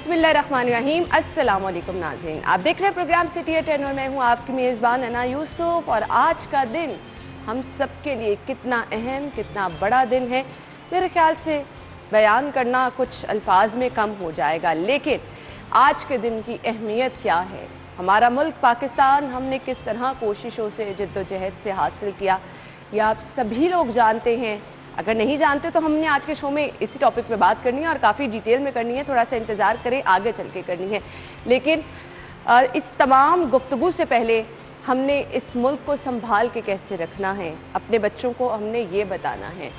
बिस्मिल्लाहिर्रहमानिर्रहीम। अस्सलाम वालेकुम नाज़रीन, आप देख रहे हैं प्रोग्राम सिटी एट 10 और मैं हूँ आपकी मेज़बान अना यूसुफ। और आज का दिन हम सब के लिए कितना अहम, कितना बड़ा दिन है, मेरे ख्याल से बयान करना कुछ अल्फाज में कम हो जाएगा। लेकिन आज के दिन की अहमियत क्या है, हमारा मुल्क पाकिस्तान हमने किस तरह कोशिशों से, जद्दोजहद से हासिल किया, यह आप सभी लोग जानते हैं। अगर नहीं जानते तो हमने आज के शो में इसी टॉपिक पे बात करनी है और काफ़ी डिटेल में करनी है। थोड़ा सा इंतज़ार करें, आगे चल के करनी है। लेकिन इस तमाम गुफ्तगू से पहले हमने इस मुल्क को संभाल के कैसे रखना है, अपने बच्चों को हमने ये बताना है,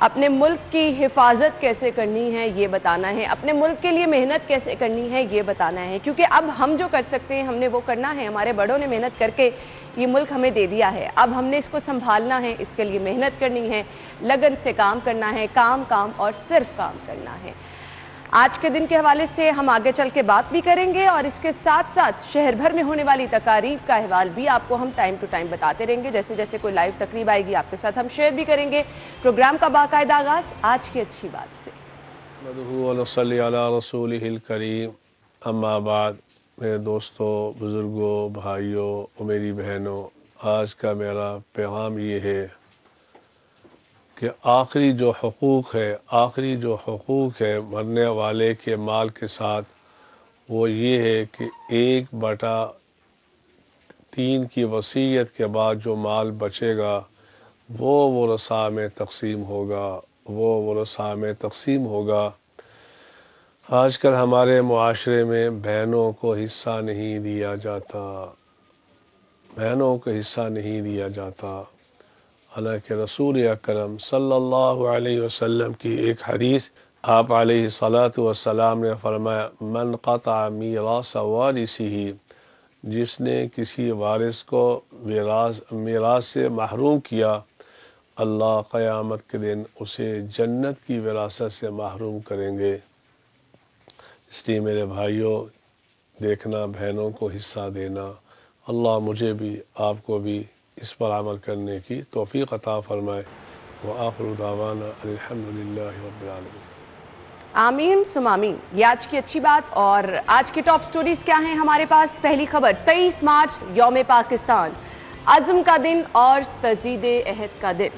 अपने मुल्क की हिफाजत कैसे करनी है ये बताना है, अपने मुल्क के लिए मेहनत कैसे करनी है ये बताना है। क्योंकि अब हम जो कर सकते हैं हमने वो करना है। हमारे बड़ों ने मेहनत करके ये मुल्क हमें दे दिया है, अब हमने इसको संभालना है, इसके लिए मेहनत करनी है, लगन से काम करना है, काम काम और सिर्फ काम करना है। आज के दिन के हवाले से हम आगे चल के बात भी करेंगे और इसके साथ साथ शहर भर में होने वाली तकारीब का अहवाल भी आपको हम टाइम टू टाइम बताते रहेंगे। जैसे जैसे कोई लाइव तकरीब आएगी आपके साथ हम शेयर भी करेंगे। प्रोग्राम का बाकायदा आगाज आज की अच्छी बात से। अम्मा बाद, मेरे दोस्तों, बुज़ुर्गों, भाइयों और मेरी बहनों, आज का मेरा पैगाम ये है कि आखिरी जो हकूक़ है मरने वाले के माल के साथ, वो ये है कि 1/3 की वसीयत के बाद जो माल बचेगा वो वरसा में तक़सीम होगा। आजकल हमारे मुआशरे में बहनों को हिस्सा नहीं दिया जाता। हालांकि रसूल अकरम सल्लल्लाहु अलैहि वसल्लम की एक हदीस, आप अलैहिस्सलातु वस्सलाम ने फरमाया, मन क़ता मीरास वारिसिही, जिसने किसी वारिस को मीरास से महरूम किया, अल्लाह क़यामत के दिन उसे जन्नत की विरासत से महरूम करेंगे। इसलिए मेरे भाइयों, देखना, बहनों को हिस्सा देना। अल्लाह मुझे भी आपको भी इस पर अमल करने की तौफीक अता फरमाए। व आखिरु दावाना अल्हम्दुलिल्लाहि रब्बिल आलमीन। आमीन सुम आमीन। ये आज की अच्छी बात। और आज की टॉप स्टोरीज क्या हैं हमारे पास। पहली खबर, 23 मार्च यौम पाकिस्तान, अज़्म का दिन और तजदीद अहद का दिन।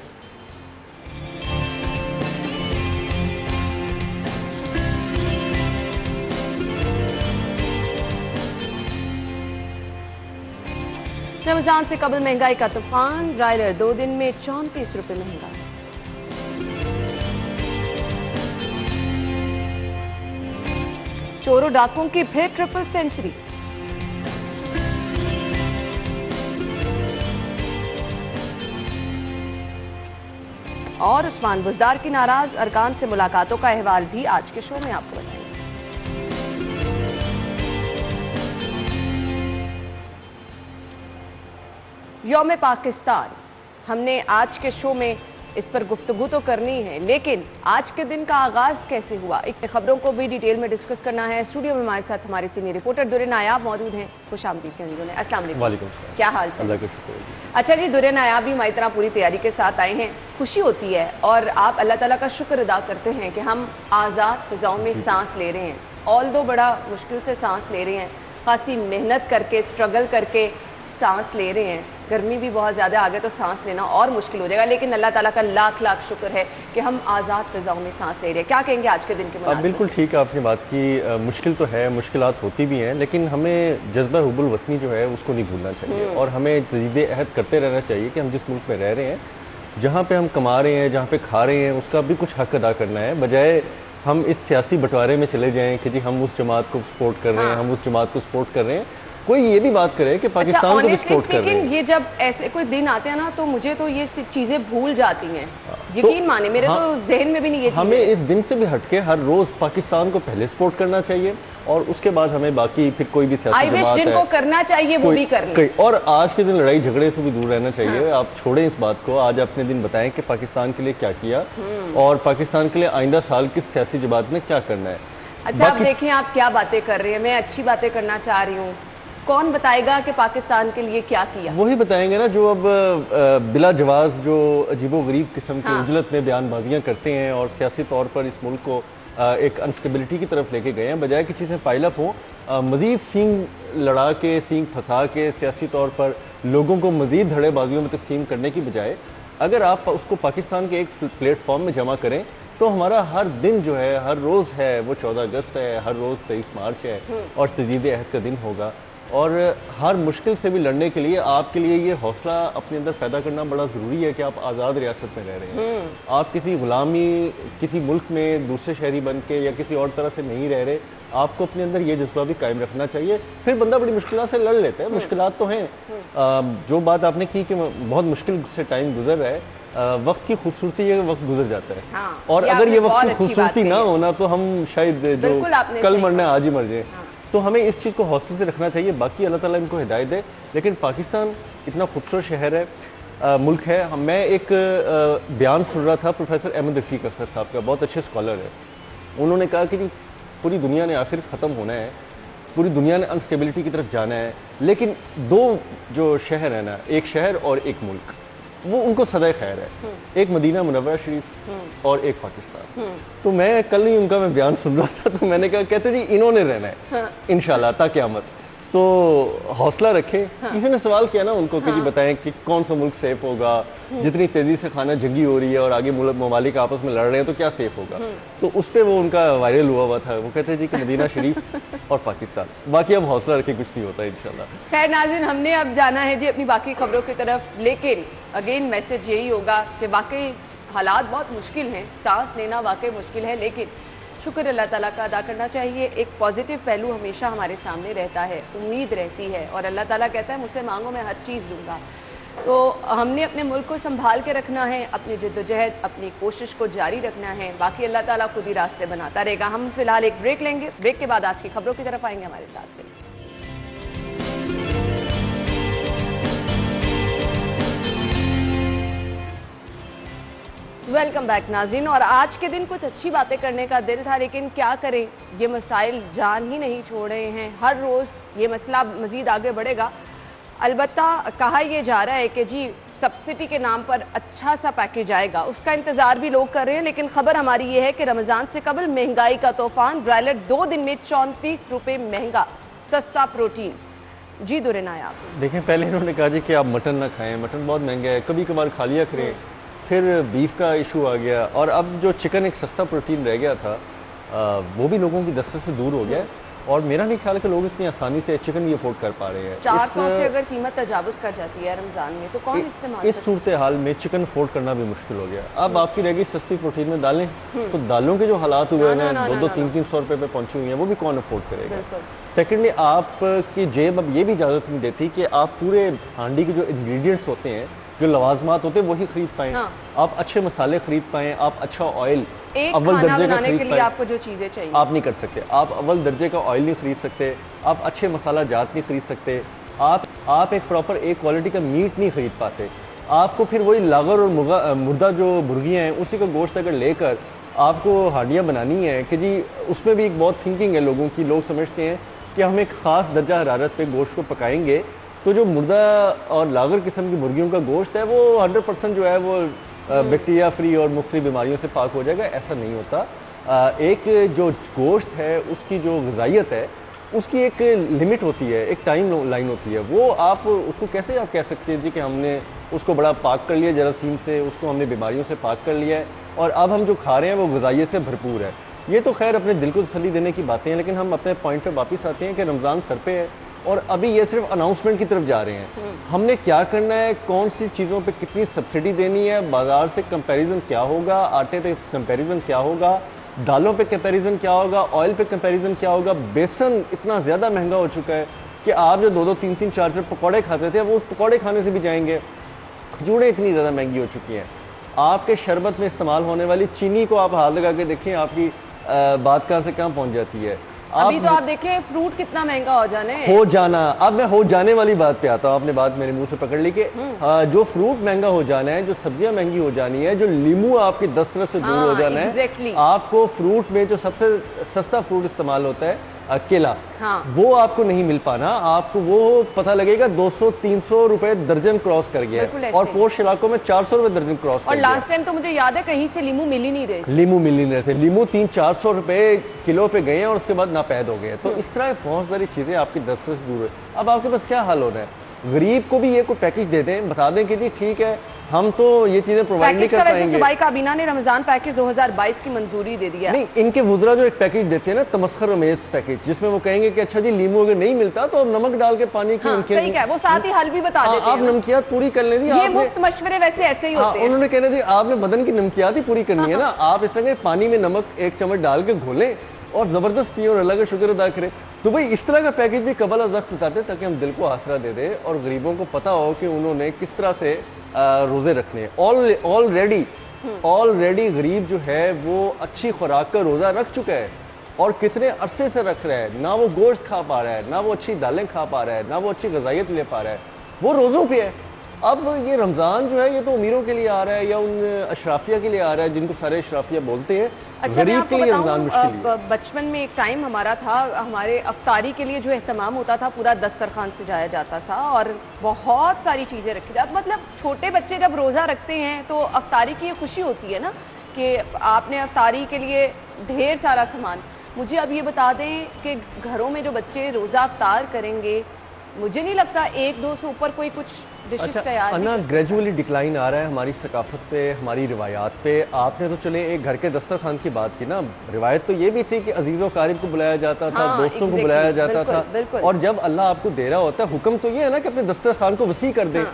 रमजान से कबल महंगाई का तूफान, ब्रायलर 2 दिन में 34 रुपए महंगा। चोरों डाकुओं की फिर ट्रिपल सेंचुरी। और उस्मान बुज़दार की नाराज अरकान से मुलाकातों का अहवाल भी आज के शो में आपको बताएंगे। यौम पाकिस्तान, हमने आज के शो में इस पर गुफ्तगू तो करनी है, लेकिन आज के दिन का आगाज कैसे हुआ, एक खबरों को भी डिटेल में डिस्कस करना है। स्टूडियो में हमारे साथ हमारे सीनियर रिपोर्टर दुर्रे नायाब मौजूद हैं। खुशामदीद कहेंगे। अस्सलाम वालेकुम, क्या हाल चाल? अच्छा जी, दुर्रे नायाब भी हमारी तरह पूरी तैयारी के साथ आए हैं। खुशी होती है और आप अल्लाह ताला का शुक्र अदा करते हैं कि हम आज़ाद फिजाओं में सांस ले रहे हैं। ऑल दो बड़ा मुश्किल से सांस ले रहे हैं, खासी मेहनत करके, स्ट्रगल करके सांस ले रहे हैं। गर्मी भी बहुत ज़्यादा, आगे तो सांस लेना और मुश्किल हो जाएगा। लेकिन अल्लाह ताला का लाख लाख शुक्र है कि हम आज़ाद फिजाओं में सांस ले रहे हैं। क्या कहेंगे आज के दिन के मुनासिब? बिल्कुल ठीक है आपने बात की। मुश्किल तो है, मुश्किलात होती भी हैं, लेकिन हमें जज्बा हुब्बुल वतनी जो है उसको नहीं भूलना चाहिए और हमें तजदीद अहद करते रहना चाहिए कि हम जिस मुल्क में रह रहे हैं, जहाँ पर हम कमा रहे हैं, जहाँ पर खा रहे हैं, उसका भी कुछ हक अदा करना है। बजाय हम इस सियासी बंटवारे में चले जाएँ कि जी हम उस जमात को सपोर्ट कर रहे हैं, हम उस जमात को सपोर्ट कर रहे हैं। कोई ये भी बात करे कि पाकिस्तान को भी सपोर्ट कर रहे हैं। ये जब ऐसे कोई दिन आते हैं ना, तो मुझे तो ये चीजें भूल जाती हैं। यकीन माने, मेरे तो जहन में भी नहीं ये। हमें इस दिन से भी हटके हर रोज पाकिस्तान को पहले सपोर्ट करना चाहिए और उसके बाद हमें बाकी फिर कोई भी सियासी जमात है को करना चाहिए वो भी कर लें। और आज के दिन लड़ाई झगड़े से भी दूर रहना चाहिए। आप छोड़ें इस बात को। आज अपने दिन बताएं कि पाकिस्तान के लिए क्या किया और पाकिस्तान के लिए आइंदा साल किस सियासी जमात ने क्या करना है। अच्छा, आप देखें आप क्या बातें कर रहे हैं, मैं अच्छी बातें करना चाह रही हूँ। कौन बताएगा कि पाकिस्तान के लिए क्या किया? वही बताएंगे ना जो अब बिला जवाज जो अजीबो गरीब किस्म के उजलत में बयानबाजियां करते हैं और सियासी तौर पर इस मुल्क को एक अनस्टेबिलिटी की तरफ लेके गए हैं, बजाय कि चीज़ें पाइलअप हों। मज़ीद सींग लड़ा के, सींग फंसा के सियासी तौर पर लोगों को मज़ीद धड़ेबाजियों में तकसीम करने की बजाय अगर आप उसको पाकिस्तान के एक प्लेटफॉर्म में जमा करें तो हमारा हर दिन जो है, हर रोज़ है वो 14 अगस्त है, हर रोज़ 23 मार्च है और तजदीद अहद का दिन होगा। और हर मुश्किल से भी लड़ने के लिए आपके लिए ये हौसला अपने अंदर पैदा करना बड़ा ज़रूरी है कि आप आज़ाद रियासत में रह रहे हैं। आप किसी गुलामी, किसी मुल्क में दूसरे शहरी बन के या किसी और तरह से नहीं रह रहे। आपको अपने अंदर ये जज्बा भी कायम रखना चाहिए, फिर बंदा बड़ी मुश्किल से लड़ लेता है। मुश्किलात तो हैं, जो बात आपने की कि बहुत मुश्किल से टाइम गुजर रहा है, वक्त की खूबसूरती है, वक्त गुजर जाता है। हाँ, और अगर ये वक्त की खूबसूरती ना होना तो हम शायद जो कल मरना है आज ही मर जाए। तो हमें इस चीज़ को हौसले से रखना चाहिए। बाकी अल्लाह ताला इनको हिदायत दे। लेकिन पाकिस्तान इतना खूबसूरत शहर है, मुल्क है। मैं एक बयान सुन रहा था प्रोफेसर अहमद रफ़ीक अख्तर साहब का, बहुत अच्छे स्कॉलर है। उन्होंने कहा कि जी पूरी दुनिया ने आखिर ख़त्म होना है, पूरी दुनिया ने अनस्टेबिलिटी की तरफ जाना है, लेकिन दो जो शहर है ना, एक शहर और एक मुल्क, वो उनको सदा खैर है। एक मदीना मुनव्वरा शरीफ और एक पाकिस्तान। तो मैं कल ही उनका मैं बयान सुन रहा था, तो मैंने कहा, कहते जी इन्होंने रहना है इंशाल्लाह ता क़यामत। तो हौसला रखें। किसी ने सवाल किया ना उनको कि जी बताएं कि कौन सा मुल्क सेफ होगा, जितनी तेजी से खाना जंगी हो रही है और आगे ममालिक आपस में लड़ रहे हैं तो क्या सेफ होगा। तो उस पर वो उनका वायरल हुआ था। वो कहते हैं जी कि मदीना शरीफ और पाकिस्तान। बाकी अब हौसला रखें, कुछ नहीं होता इंशाल्लाह। खैर नाज़रीन, हमने अब जाना है जी अपनी बाकी खबरों की तरफ, लेकिन अगेन मैसेज यही होगा कि वाकई हालात बहुत मुश्किल हैं, सांस लेना वाकई मुश्किल है, लेकिन शुक्र अल्लाह ताला का अदा करना चाहिए। एक पॉजिटिव पहलू हमेशा हमारे सामने रहता है, उम्मीद रहती है, और अल्लाह ताला कहता है मुझसे मांगो मैं हर चीज़ दूंगा। तो हमने अपने मुल्क को संभाल के रखना है, अपनी जद्दोजहद, अपनी कोशिश को जारी रखना है। बाकी अल्लाह ताला खुद ही रास्ते बनाता रहेगा। हम फिलहाल एक ब्रेक लेंगे, ब्रेक के बाद आज की खबरों की तरफ आएंगे हमारे साथ। वेलकम बैक नाज़रीन। और आज के दिन कुछ अच्छी बातें करने का दिल था, लेकिन क्या करें, ये मसाइल जान ही नहीं छोड़ रहे हैं। हर रोज़ ये मसला मज़ीद आगे बढ़ेगा। अलबत्ता कहा यह जा रहा है कि जी सब्सिडी के नाम पर अच्छा सा पैकेज आएगा, उसका इंतज़ार भी लोग कर रहे हैं। लेकिन खबर हमारी ये है कि रमज़ान से कबल महंगाई का तूफान, ब्रायलर 2 दिन में 34 रुपये महंगा, सस्ता प्रोटीन। जी दुरे नायाब। देखें, पहले इन्होंने कहा जी कि आप मटन ना खाएं, मटन बहुत महंगा है, कभी कभार खा लिया करें। फिर बीफ का इशू आ गया, और अब जो चिकन एक सस्ता प्रोटीन रह गया था, वो भी लोगों की दस्तरस से दूर हो गया। और मेरा नहीं ख्याल कि लोग इतनी आसानी से चिकन भी अफोर्ड कर पा रहे हैं। 400 से अगर कीमत तजावुज कर जाती है रमजान में तो कौन इस्तेमाल इस सूरत हाल में चिकन अफोर्ड करना भी मुश्किल हो गया। अब आपकी रहेगी सस्ती प्रोटीन में दालें, तो दालों के जो हालात हुए हैं 200 300 रुपए पे पहुंची हुई हैं, वो भी कौन अफोर्ड करेगा। सेकेंडली, आपकी जेब अब ये भी इजाज़त नहीं देती कि आप पूरे हांडी के जो इंग्रेडिएंट्स होते हैं, जो लवाजमात होते हैं, वही खरीद पाएं। आप अच्छे मसाले खरीद पाएं, आप अच्छा ऑयल अव्वल दर्जे का खरीद पाएं। आपको जो चीजें चाहिए आप नहीं कर सकते। आप अव्वल दर्जे का ऑयल नहीं खरीद सकते, आप अच्छे मसाला जात नहीं खरीद सकते, आप एक प्रॉपर एक क्वालिटी का मीट नहीं खरीद पाते। आपको फिर वही लागर और मुर्दा जो मुर्गियाँ हैं उसी का गोश्त अगर लेकर आपको हांडियाँ बनानी है कि जी, उसमें भी एक बहुत थिंकिंग है लोगों की। लोग समझते हैं कि हम एक ख़ास दर्जा हरारत पे गोश्त को पकाएंगे तो जो मुर्दा और लागर किस्म की मुर्गियों का गोश्त है वो 100% जो है वो बैक्टीरिया फ्री और मुख्तलिफ बीमारियों से पाक हो जाएगा। ऐसा नहीं होता। एक जो गोश्त है उसकी जो ग़िज़ाइयत है उसकी एक लिमिट होती है, एक टाइम लाइन होती है। वो आप उसको कैसे आप कह सकते हैं जी कि हमने उसको बड़ा पाक कर लिया जरासीम से, उसको हमने बीमारियों से पाक कर लिया है और अब हम जो खा रहे हैं वो ग़िज़ाइयत से भरपूर है। ये तो खैर अपने दिल को तसल्ली देने की बातें हैं, लेकिन हम अपने पॉइंट पर वापस आते हैं कि रमज़ान सर पे है और अभी ये सिर्फ अनाउंसमेंट की तरफ जा रहे हैं। हमने क्या करना है, कौन सी चीज़ों पे कितनी सब्सिडी देनी है, बाज़ार से कंपैरिजन क्या होगा, आटे पे कंपैरिजन क्या होगा, दालों पे कंपैरिजन क्या होगा, ऑयल पे कंपैरिजन क्या होगा। बेसन इतना ज़्यादा महंगा हो चुका है कि आप जो 2-2, 3-3, 4-4 पकौड़े खाते थे वो पकौड़े खाने से भी जाएंगे। खजूरें इतनी ज़्यादा महंगी हो चुकी हैं। आपके शरबत में इस्तेमाल होने वाली चीनी को आप हाथ लगा के देखें, आपकी बात कहाँ से कहाँ पहुँच जाती है। अभी तो आप देखें फ्रूट कितना महंगा हो जाना। अब मैं हो जाने वाली बात पे आता हूँ। आपने बात मेरे मुंह से पकड़ ली कि जो फ्रूट महंगा हो जाना है, जो सब्जियां महंगी हो जानी है, जो लीमू आपकी दस्तरस से दूर हो जाना है। आपको फ्रूट में जो सबसे सस्ता फ्रूट इस्तेमाल होता है केला, हाँ। वो आपको नहीं मिल पाना। आपको वो पता लगेगा 200-300 रुपए दर्जन क्रॉस कर गया बिल्कुल है, ऐसे। और पोश इलाकों में 400 रुपए दर्जन क्रॉस और कर गया। लास्ट टाइम तो मुझे याद है कहीं से लीमू मिल ही नहीं रहे। लीमू मिल ही नहीं रहे थे, लीमू 300-400 रुपए किलो पे गए हैं और उसके बाद नापैद हो गए। तो इस तरह बहुत सारी चीजें आपकी दस्त से दूर है। अब आपके पास क्या हल होना है? गरीब को भी ये कोई पैकेज दे दें, बता दें कि जी ठीक है, हम तो ये चीजें प्रोवाइड नहीं कर पाएंगे। सुबाई काबीना ने रमजान पैकेज 2022 की मंजूरी दे दिया। नहीं, इनके वुज़रा जो एक पैकेज देते हैं ना, तमस्खर रमेज पैकेज, जिसमें वो कहेंगे कि अच्छा जी लीमू अगर नहीं मिलता तो अब नमक डाल के पानी की नमकीन, सही है, वो साथ ही हल भी बता देते आप हैं। नमकियात पूरी कर लें। ये मुफ्त मशवरे वैसे ऐसे ही होते हैं। उन्होंने कहना जी आपने बदन की नमकियात ही पूरी करनी है ना, आप इस तरह पानी में नमक 1 चम्मच डाल के घोलें और जबरदस्त पिए और अल्लाह का शुक्र अदा करें। तो भाई इस तरह का पैकेज भी कबल अज़ वक्त बताते ताकि हम दिल को आसरा दे दें और गरीबों को पता हो कि उन्होंने किस तरह से रोजे रखने हैं। ऑलरेडी गरीब जो है वो अच्छी खुराक का रोजा रख चुका है, और कितने अरसे से रख रहा है। ना वो गोश्त खा पा रहा है, ना वो अच्छी दालें खा पा रहा है, ना वो अच्छी ग़िज़ाइयत ले पा रहा है, वो रोज़ों पे है। अब ये रमज़ान जो है ये तो अमीरों के लिए आ रहा है या उन अशराफिया के लिए आ रहा है जिनको सारे अशराफिया बोलते हैं। अच्छा, गरीब के लिए रमज़ान मुश्किल है। बचपन में एक टाइम हमारा था, हमारे अफ्तारी के लिए जो एहतमाम होता था पूरा दस्तरखान सजाया जाता था और बहुत सारी चीज़ें रखी जाती। मतलब छोटे बच्चे जब रोज़ा रखते हैं तो अफ्तारी की ये खुशी होती है ना कि आपने अफ्तारी के लिए ढेर सारा सामान। मुझे अब ये बता दें कि घरों में जो बच्चे रोज़ा अफ्तार करेंगे, मुझे नहीं लगता 1-2 से ऊपर कोई कुछ डिशेस तैयार ना ग्रेजुअली डिक्लाइन आ रहा है हमारी सकाफत पे, हमारी रिवायात पे। आपने तो चले एक घर के दस्तरखान की बात की ना, रिवायत तो ये भी थी कि अजीज़ व क़रीब को बुलाया जाता था, दोस्तों को बुलाया जाता था। और जब अल्लाह आपको दे रहा होता है, हुक्म तो ये है ना कि अपने दस्तरखान को वसी कर दे।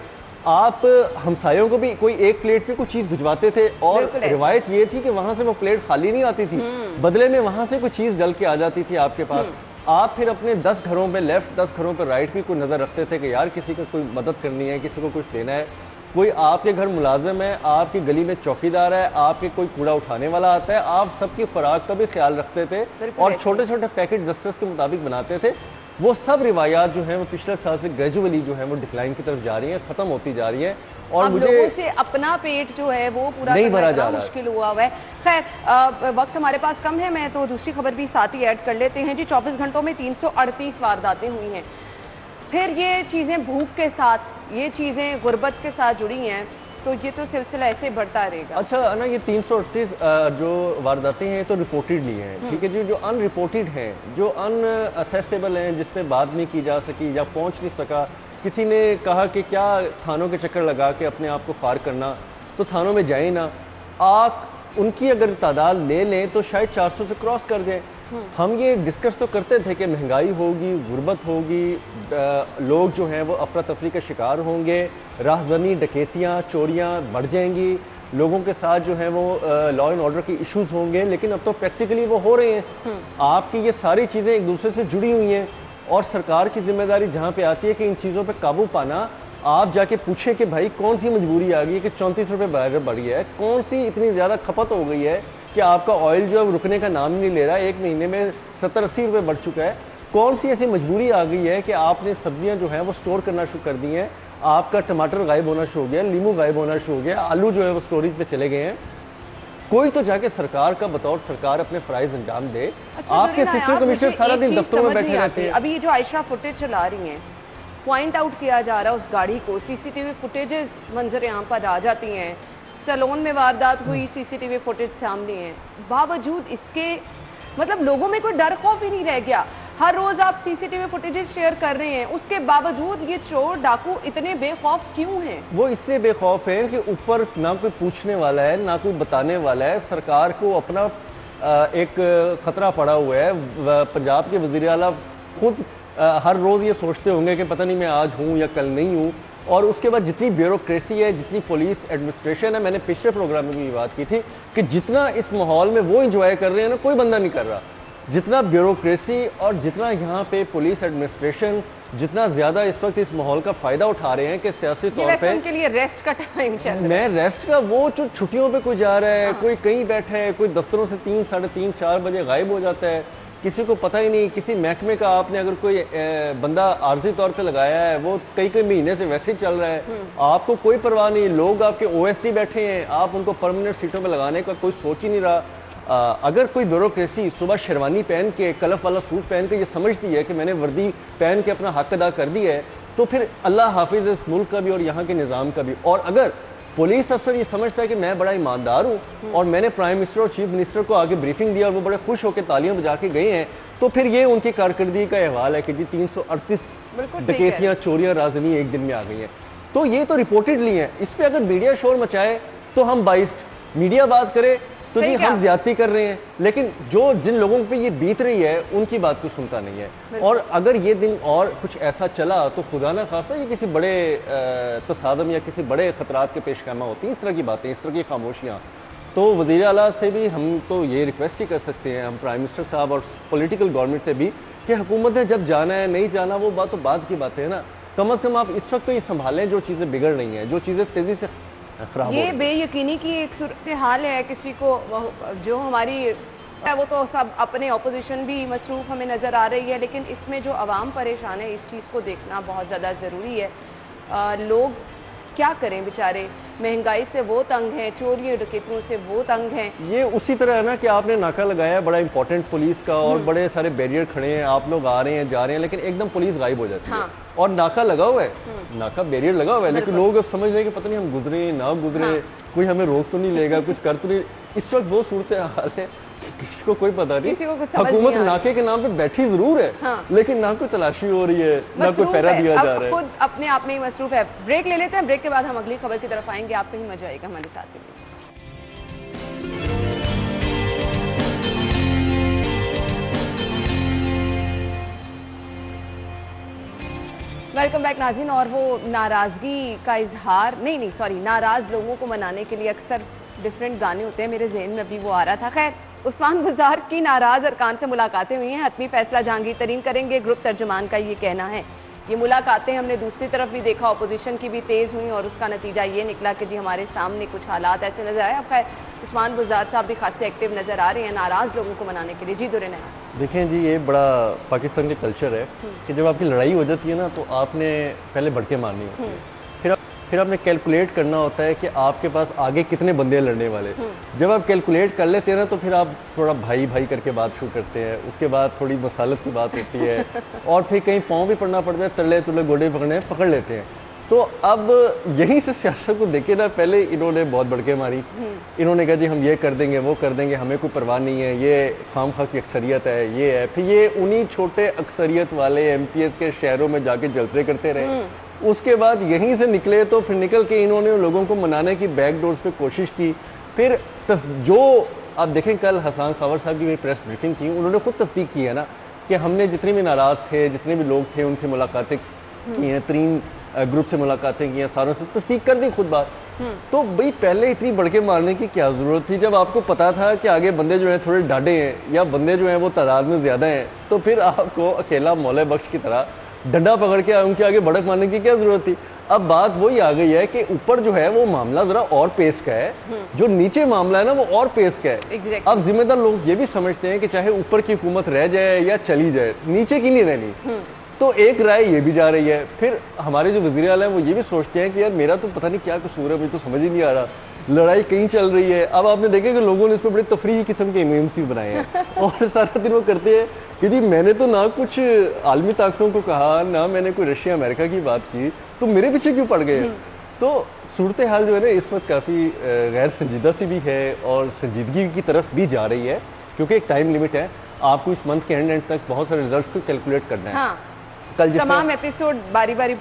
आप हमसायों को भी कोई एक प्लेट पे कोई चीज़ भिजवाते थे, और रिवायत ये थी कि वहाँ से वो प्लेट खाली नहीं आती थी, बदले में वहाँ से कोई चीज़ डल के आ जाती थी आपके पास। आप फिर अपने 10 घरों पे लेफ्ट, 10 घरों पे राइट की कोई नज़र रखते थे कि यार किसी को कोई मदद करनी है, किसी को कुछ देना है। कोई आपके घर मुलाजिम है, आपकी गली में चौकीदार है, आपके कोई कूड़ा उठाने वाला आता है, आप सबकी खुराक का भी ख्याल रखते थे और छोटे छोटे पैकेट दस्तरस के मुताबिक बनाते थे। वो सब रिवायात जो है वो पिछले साल से ग्रेजुअली जो है वो डिक्लाइन की तरफ जा रही है, खत्म होती जा रही है। और मुझे लोगों से अपना पेट जो है वो पूरा नहीं भरा जा रहा, मुश्किल हुआ है। खैर वक्त हमारे पास कम है, मैं तो दूसरी खबर भी साथ ही ऐड कर लेते हैं जी। 24 घंटों में 338 वारदातें हुई हैं। फिर ये चीज़ें भूख के साथ, ये चीज़ें गुर्बत के साथ जुड़ी हैं, तो ये तो सिलसिला ऐसे बढ़ता रहेगा। अच्छा ना, ये 338 जो वारदातें हैं तो रिपोर्टेड नहीं है, ठीक है जी। जो अनरिपोर्टेड हैं, जो अनअसेसेबल हैं, जिस पे बात नहीं की जा सकी या पहुंच नहीं सका, किसी ने कहा कि क्या थानों के चक्कर लगा के अपने आप को पार करना, तो थानों में जाए ना। आप उनकी अगर तादाद ले लें तो शायद 400 से क्रॉस कर जाए। हम ये डिस्कस तो करते थे कि महंगाई होगी, गुर्बत होगी, लोग जो हैं वो अफरा तफरी का शिकार होंगे, राहज़नी, डकैतियाँ, चोरियाँ बढ़ जाएंगी, लोगों के साथ जो है वो लॉ एंड ऑर्डर के इश्यूज होंगे। लेकिन अब तो प्रैक्टिकली वो हो रहे हैं। आपकी ये सारी चीज़ें एक दूसरे से जुड़ी हुई हैं, और सरकार की जिम्मेदारी जहाँ पे आती है कि इन चीज़ों पे काबू पाना। आप जाके पूछें कि भाई कौन सी मजबूरी आ गई है कि 34 रुपये बैरल बढ़ी है, कौन सी इतनी ज़्यादा खपत हो गई है कि आपका ऑयल जो है रुकने का नाम नहीं ले रहा है, 1 महीने में 70-80 रुपये बढ़ चुका है। कौन सी ऐसी मजबूरी आ गई है कि आपने सब्जियां जो हैं वो स्टोर करना शुरू कर दी हैं, आपका टमाटर गायब होना शुरू हो गया, नींबू गायब होना शुरू हो गया, आलू जो है वो स्टोरेज पे चले गए हैं। कोई तो जाके सरकार का बतौर सरकार अपने फ़राइज़ अंजाम दे। आपके असिस्टेंट कमिश्नर सारा दिन दफ्तरों में बैठे रहते हैं। अभी ये जो आयशा फुटेज चला रही हैं, पॉइंट आउट किया जा रहा है उस गाड़ी को, सीसीटीवी फुटेजेस मंजर यहाँ पर आ जाती हैं, सैलून में वारदात हुई, सीसीटीवी फुटेज सामने है, बावजूद इसके मतलब लोगों में कोई डर खौफ ही नहीं रह गया। हर रोज आप सीसीटीवी फुटेजेस शेयर कर रहे हैं, उसके बावजूद ये चोर डाकू इतने बेखौफ क्यों हैं? वो इसलिए बेखौफ है कि ऊपर ना कोई पूछने वाला है, ना कोई बताने वाला है। सरकार को अपना एक खतरा पड़ा हुआ है। पंजाब के वज़ीर आला खुद हर रोज़ ये सोचते होंगे कि पता नहीं मैं आज हूँ या कल नहीं हूँ। और उसके बाद जितनी ब्यूरोक्रेसी है, जितनी पुलिस एडमिनिस्ट्रेशन है, मैंने पिछले प्रोग्राम में भी बात की थी कि जितना इस माहौल में वो इंजॉय कर रहे हैं ना, कोई बंदा नहीं कर रहा। जितना ब्यूरोक्रेसी और जितना यहाँ पे पुलिस एडमिनिस्ट्रेशन जितना ज्यादा इस वक्त इस माहौल का फायदा उठा रहे हैं कि सियासी तौर पे उनके लिए रेस्ट का टाइम चल रहा है। मैं रेस्ट का वो जो छुट्टियों पे कोई जा रहा है, कोई कहीं बैठा है, कोई दफ्तरों से 3, साढ़े 3, 4 बजे गायब हो जाता है, किसी को पता ही नहीं। किसी महकमे का आपने अगर कोई बंदा आर्जी तौर पे लगाया है, वो कई महीने से वैसे ही चल रहा है, आपको कोई परवाह नहीं। लोग आपके OSD बैठे हैं, आप उनको परमानेंट सीटों पे लगाने का कोई सोच ही नहीं रहा। अगर कोई ब्यूरोक्रेसी सुबह शेरवानी पहन के कलफ वाला सूट पहन के ये समझती है कि मैंने वर्दी पहन के अपना हक अदा कर दिया है, तो फिर अल्लाह हाफिज इस मुल्क का भी और यहाँ के निज़ाम का भी। और अगर पुलिस अफसर ये समझता है कि मैं बड़ा ईमानदार हूँ और मैंने प्राइम मिनिस्टर और चीफ मिनिस्टर को आगे ब्रीफिंग दिया और वो बड़े खुश होकर तालियां बजा के गए हैं, तो फिर ये उनकी कारकर्दगी का अहवाल है कि जी 338 डकैतियाँ, चोरियाँ, राजनी एक दिन में आ गई हैं। तो ये तो रिपोर्टेडली है। इस पर अगर मीडिया शोर मचाए तो हम बाइस्ड, मीडिया बात करे तो जी हम ज्यादती कर रहे हैं, लेकिन जिन लोगों पे ये बीत रही है उनकी बात को सुनता नहीं है। और अगर ये दिन और कुछ ऐसा चला तो खुदा ना खास्ता ये किसी बड़े तसादम या किसी बड़े खतरात के पेशगामा होती हैं, इस तरह की बातें, इस तरह की खामोशियाँ। तो वज़ीर आला से भी हम तो ये रिक्वेस्ट ही कर सकते हैं, हम प्राइम मिनिस्टर साहब और पॉलिटिकल गवर्नमेंट से भी, कि हुकूमत ने जब जाना है नहीं जाना वो बात तो बाद की बातें है ना। कम से कम आप इस वक्त तो ये संभालें जो चीज़ें बिगड़ रही हैं, जो चीज़ें तेज़ी से खराब हो रही हैं। ये बेयकीनी की एक सूरत हाल है। किसी को जो हमारी है वो तो सब अपने ऑपोजिशन भी मसरूफ़ हमें नज़र आ रही है, लेकिन इसमें जो आवाम परेशान है इस चीज़ को देखना बहुत ज़्यादा ज़रूरी है। लोग क्या करें बेचारे, महंगाई से वो तंग हैं, चोरी डकैतियों से वो तंग हैं। ये उसी तरह है ना कि आपने नाका लगाया बड़ा इंपॉर्टेंट पुलिस का और बड़े सारे बैरियर खड़े हैं, आप लोग आ रहे हैं जा रहे हैं, लेकिन एकदम पुलिस गायब हो जाती है और नाका लगा हुआ है, नाका बैरियर लगा हुआ है, लेकिन लोग अब समझ रहे हैं कि पता नहीं हम गुजरे ना गुजरे, कोई हमें रोक तो नहीं लेगा, कुछ कर तो नहीं। इस वक्त वो सूरत हाल है, किसी को कोई पता नहीं। हुकूमत नाके के नाम पे बैठी जरूर है, लेकिन ना कोई तलाशी हो रही है, ना कोई पहरा दिया जा रहा है, खुद अपने आप में ही मसरूफ है। ब्रेक ले लेते हैं, ब्रेक के बाद हम अगली खबर की तरफ आएंगे। आपको ही मजा आएगा हमारे साथ। वेलकम बैक नाज़रीन। और वो नाराजगी का इजहार नहीं सॉरी नाराज लोगों को मनाने के लिए अक्सर डिफरेंट गाने होते हैं, मेरे जहन में अभी वो आ रहा था। खैर, उस्मान बाजार की नाराज अरकान से मुलाकातें हुई हैं, हतमी फैसला जहांगीर तरीन करेंगे, ग्रुप तर्जुमान का ये कहना है। ये मुलाकातें हमने दूसरी तरफ भी देखा, अपोजिशन की भी तेज हुई और उसका नतीजा ये निकला कि जी हमारे सामने कुछ हालात ऐसे नजर आए। अब खैर उस्मान बाजार साहब भी खासे एक्टिव नजर आ रहे हैं नाराज लोगों को मनाने के लिए। जी दुरे नया देखें जी, ये बड़ा पाकिस्तान के कल्चर है कि जब आपकी लड़ाई हो जाती है ना तो आपने पहले भड़के मारनी होती है, फिर आपने कैलकुलेट करना होता है कि आपके पास आगे कितने बंदे लड़ने वाले। जब आप कैलकुलेट कर लेते हैं ना तो फिर आप थोड़ा भाई भाई करके बात शुरू करते हैं, उसके बाद थोड़ी मसालत की बात होती है और फिर कहीं पाँव भी पड़ना पड़ता है, तले तुले गोडे पकड़ लेते हैं। तो अब यहीं से सियासत को देखे ना, पहले इन्होंने बहुत भड़के मारी, इन्होंने कहा जी हम ये कर देंगे वो कर देंगे, हमें कोई परवाह नहीं है, ये खामखा की अक्सरियत है, ये है। फिर ये उन्हीं छोटे अक्सरियत वाले MPs के शहरों में जाके जलसे करते रहे। उसके बाद यहीं से निकले तो फिर निकल के इन्होंने लोगों को मनाने की बैकडोर्स पे कोशिश की। फिर जो आप देखें कल हसन खबर साहब की प्रेस ब्रीफिंग थी, उन्होंने खुद तस्दीक की है ना कि हमने जितने भी नाराज थे, जितने भी लोग थे, उनसे मुलाकातें की हैं, 3 ग्रुप से मुलाकातें की हैं, सारों से तस्दीक कर दी खुद बात। तो भाई पहले इतनी बढ़के मारने की क्या जरूरत थी, जब आपको पता था कि आगे बंदे जो हैं थोड़े डाढ़े हैं या बंदे जो हैं वो तादाद में ज्यादा हैं, तो फिर आपको अकेला मौले बख्श की तरह डंडा पकड़ के उनके आगे भड़क मारने की क्या जरूरत थी। अब बात वही आ गई है कि ऊपर जो है वो मामला जरा और पेश का है, जो नीचे मामला है ना वो और पेश का है। अब जिम्मेदार लोग ये भी समझते हैं कि चाहे ऊपर की हुकूमत रह जाए या चली जाए, नीचे की नहीं रहनी। तो एक राय ये भी जा रही है। फिर हमारे जो वज़ीर आला हैं वो ये भी सोचते हैं कि यार मेरा तो पता नहीं क्या कसूर है, मुझे तो समझ ही नहीं आ रहा, लड़ाई कहीं चल रही है। अब आपने देखा कि लोगों ने इस पर बड़े तफरीही किस्म के मीम्स भी बनाए हैं और सारा दिन वो करते हैं कि जी मैंने तो ना कुछ आलमी ताकतों को कहा, ना मैंने कोई रशिया अमेरिका की बात की, तो मेरे पीछे क्यों पड़ गए। तो सूरत हाल जो है ना इस वक्त काफ़ी गैर संजीदा सी भी है और संजीदगी की तरफ भी जा रही है, क्योंकि एक टाइम लिमिट है, आपको इस मंथ के एंड तक बहुत सारे रिजल्ट्स को कैलकुलेट करना है। कल जिस तमाम एपिसोड बारी बारी